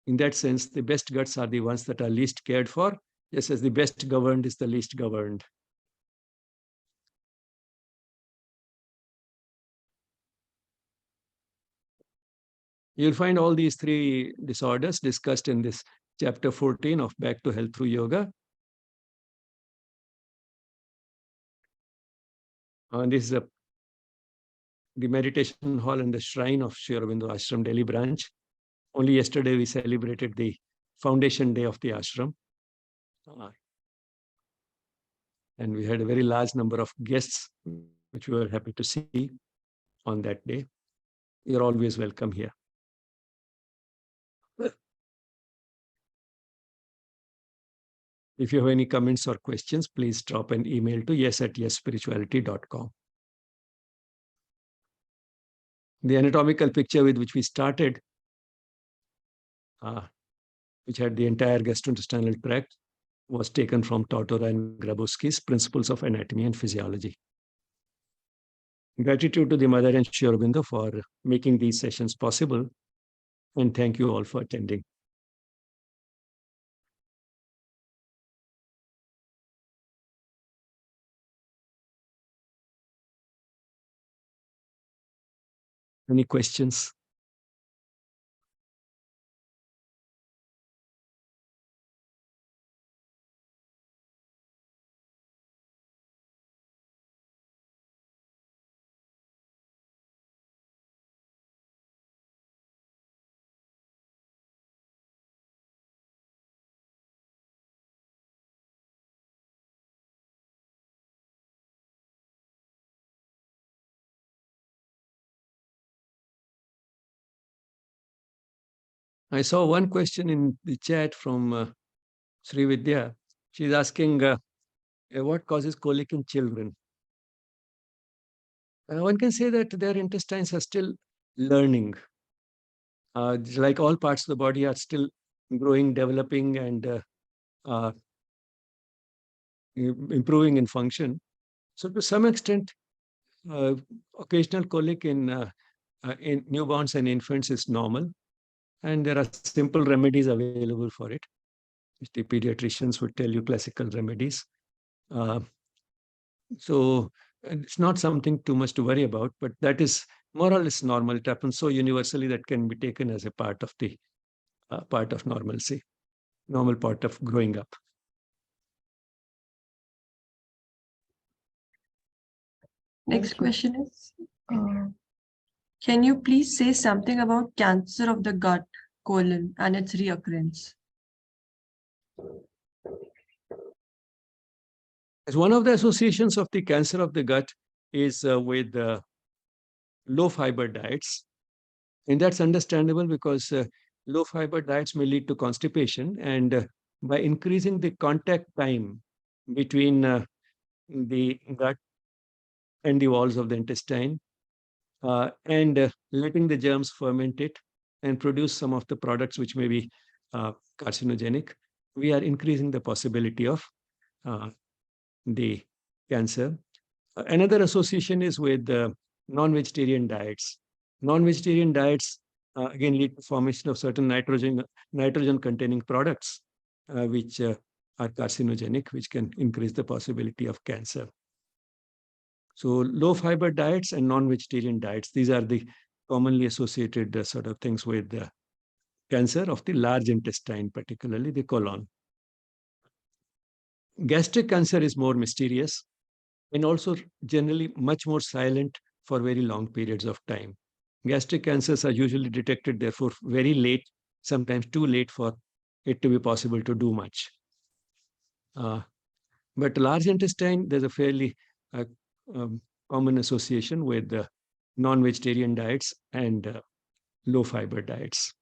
in that sense, the best guts are the ones that are least cared for, just as the best governed is the least governed. You'll find all these three disorders discussed in this chapter 14 of Back to Health Through Yoga. This is the meditation hall and the shrine of Sri Aurobindo Ashram Delhi branch. Only yesterday we celebrated the foundation day of the ashram. And we had a very large number of guests, which we were happy to see on that day. You're always welcome here. If you have any comments or questions, please drop an email to yes@yesspirituality.com. The anatomical picture with which we started, which had the entire gastrointestinal tract, was taken from Tortora and Grabowski's Principles of Anatomy and Physiology. Gratitude to the Mother and Sri Aurobindo for making these sessions possible. And thank you all for attending. Any questions? I saw one question in the chat from Sri Vidya. She's asking, what causes colic in children? One can say that their intestines are still learning. Like all parts of the body are still growing, developing, and improving in function. So to some extent, occasional colic in newborns and infants is normal. And there are simple remedies available for it, which the pediatricians would tell you, classical remedies. So it's not something too much to worry about, but that is more or less normal. It happens so universally that can be taken as a part of the part of normalcy, normal part of growing up. Next question is, can you please say something about cancer of the gut, colon, and its reoccurrence? As one of the associations of the cancer of the gut is with low fiber diets. And that's understandable because low fiber diets may lead to constipation. And by increasing the contact time between the gut and the walls of the intestine, and letting the germs ferment it and produce some of the products which may be carcinogenic, we are increasing the possibility of the cancer. Another association is with non-vegetarian diets. Non-vegetarian diets again lead to formation of certain nitrogen-containing products, which are carcinogenic, which can increase the possibility of cancer. So low fiber diets and non-vegetarian diets, these are the commonly associated sort of things with cancer of the large intestine, particularly the colon. Gastric cancer is more mysterious and also generally much more silent for very long periods of time. Gastric cancers are usually detected, therefore, very late, sometimes too late for it to be possible to do much. But large intestine, there's a fairly common association with non-vegetarian diets and low fiber diets.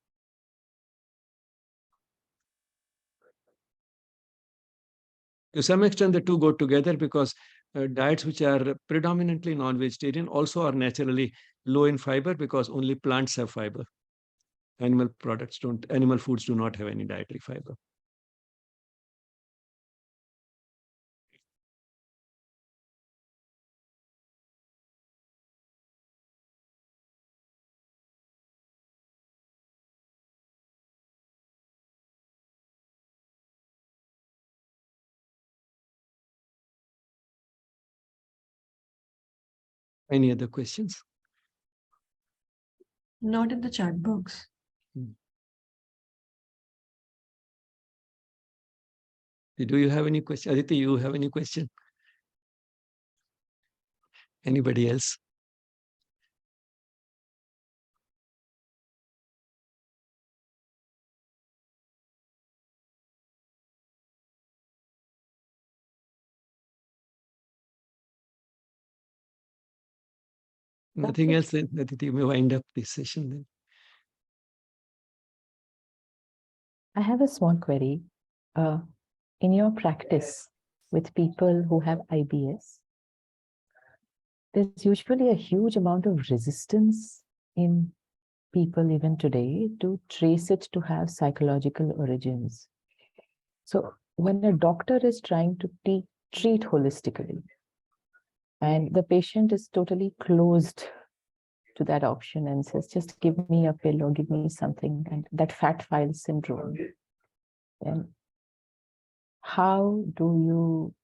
To some extent, the two go together because diets which are predominantly non-vegetarian also are naturally low in fiber because only plants have fiber. Animal foods do not have any dietary fiber. Any other questions? Not in the chat box. Do you have any question? Aditi, you have any question? Anybody else? Nothing else, then Aditi, you may wind up this session then. I have a small query. In your practice with people who have IBS, there's usually a huge amount of resistance in people even today to trace it to have psychological origins. So when a doctor is trying to treat holistically and the patient is totally closed to that option and says, just give me a pill or give me something, and that fat file syndrome, then how do you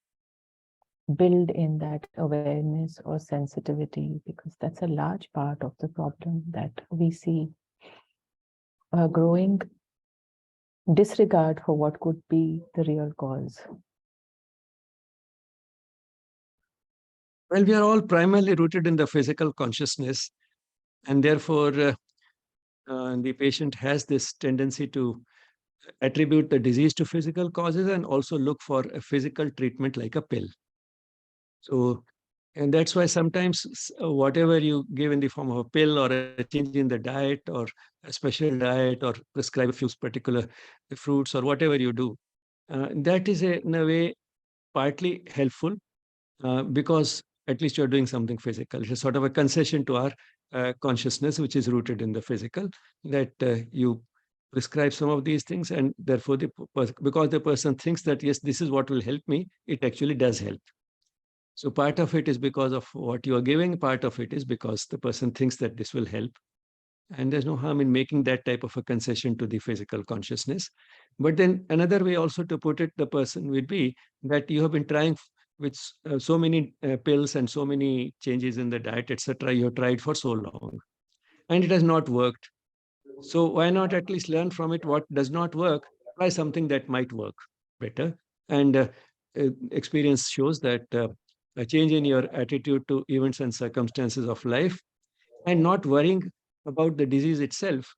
build in that awareness or sensitivity? Because that's a large part of the problem that we see, a growing disregard for what could be the real cause. Well, we are all primarily rooted in the physical consciousness, and therefore the patient has this tendency to attribute the disease to physical causes and also look for a physical treatment like a pill. So, and that's why sometimes whatever you give in the form of a pill or a change in the diet or a special diet or prescribe a few particular fruits or whatever you do, that is in a way partly helpful because at least you're doing something physical. It's sort of a concession to our consciousness, which is rooted in the physical, that you prescribe some of these things, and therefore because the person thinks that, yes, this is what will help me, it actually does help. So part of it is because of what you are giving, part of it is because the person thinks that this will help. And there's no harm in making that type of a concession to the physical consciousness. But then another way also to put it, the person would be that you have been trying with so many pills and so many changes in the diet, etc., you have tried for so long, and it has not worked. So why not at least learn from it what does not work, try something that might work better. And experience shows that a change in your attitude to events and circumstances of life and not worrying about the disease itself,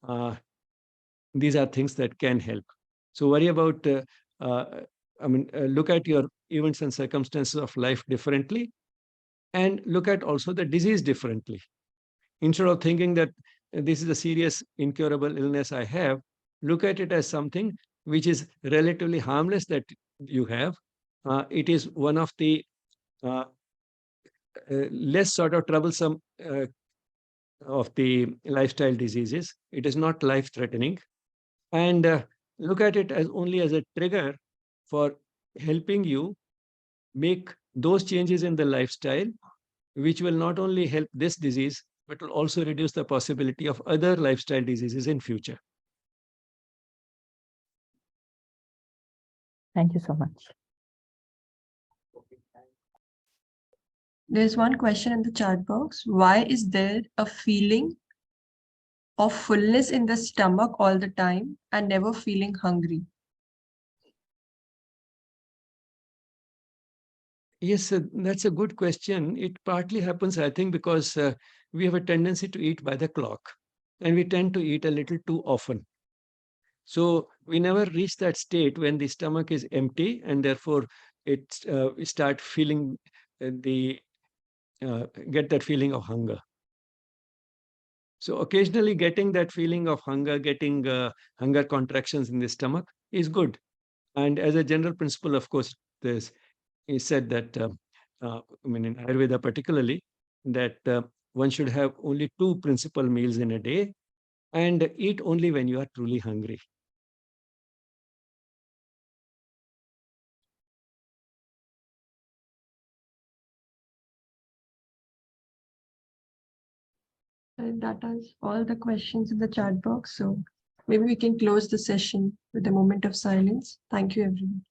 uh, these are things that can help. So worry about, uh, look at your events and circumstances of life differently, and look at also the disease differently. Instead of thinking that this is a serious incurable illness I have, look at it as something which is relatively harmless that you have. It is one of the uh, less sort of troublesome of the lifestyle diseases. It is not life threatening. And look at it as only as a trigger for helping you make those changes in the lifestyle, which will not only help this disease, but will also reduce the possibility of other lifestyle diseases in future. Thank you so much. There's one question in the chat box. Why is there a feeling of fullness in the stomach all the time and never feeling hungry? Yes, that's a good question. It partly happens, I think, because we have a tendency to eat by the clock, and we tend to eat a little too often. So we never reach that state when the stomach is empty, and therefore we start feeling get that feeling of hunger. So occasionally getting that feeling of hunger, getting hunger contractions in the stomach is good. And as a general principle, of course, there's is said that, in Ayurveda particularly, that one should have only 2 principal meals in a day and eat only when you are truly hungry. And that is all the questions in the chat box. So maybe we can close the session with a moment of silence. Thank you, everyone.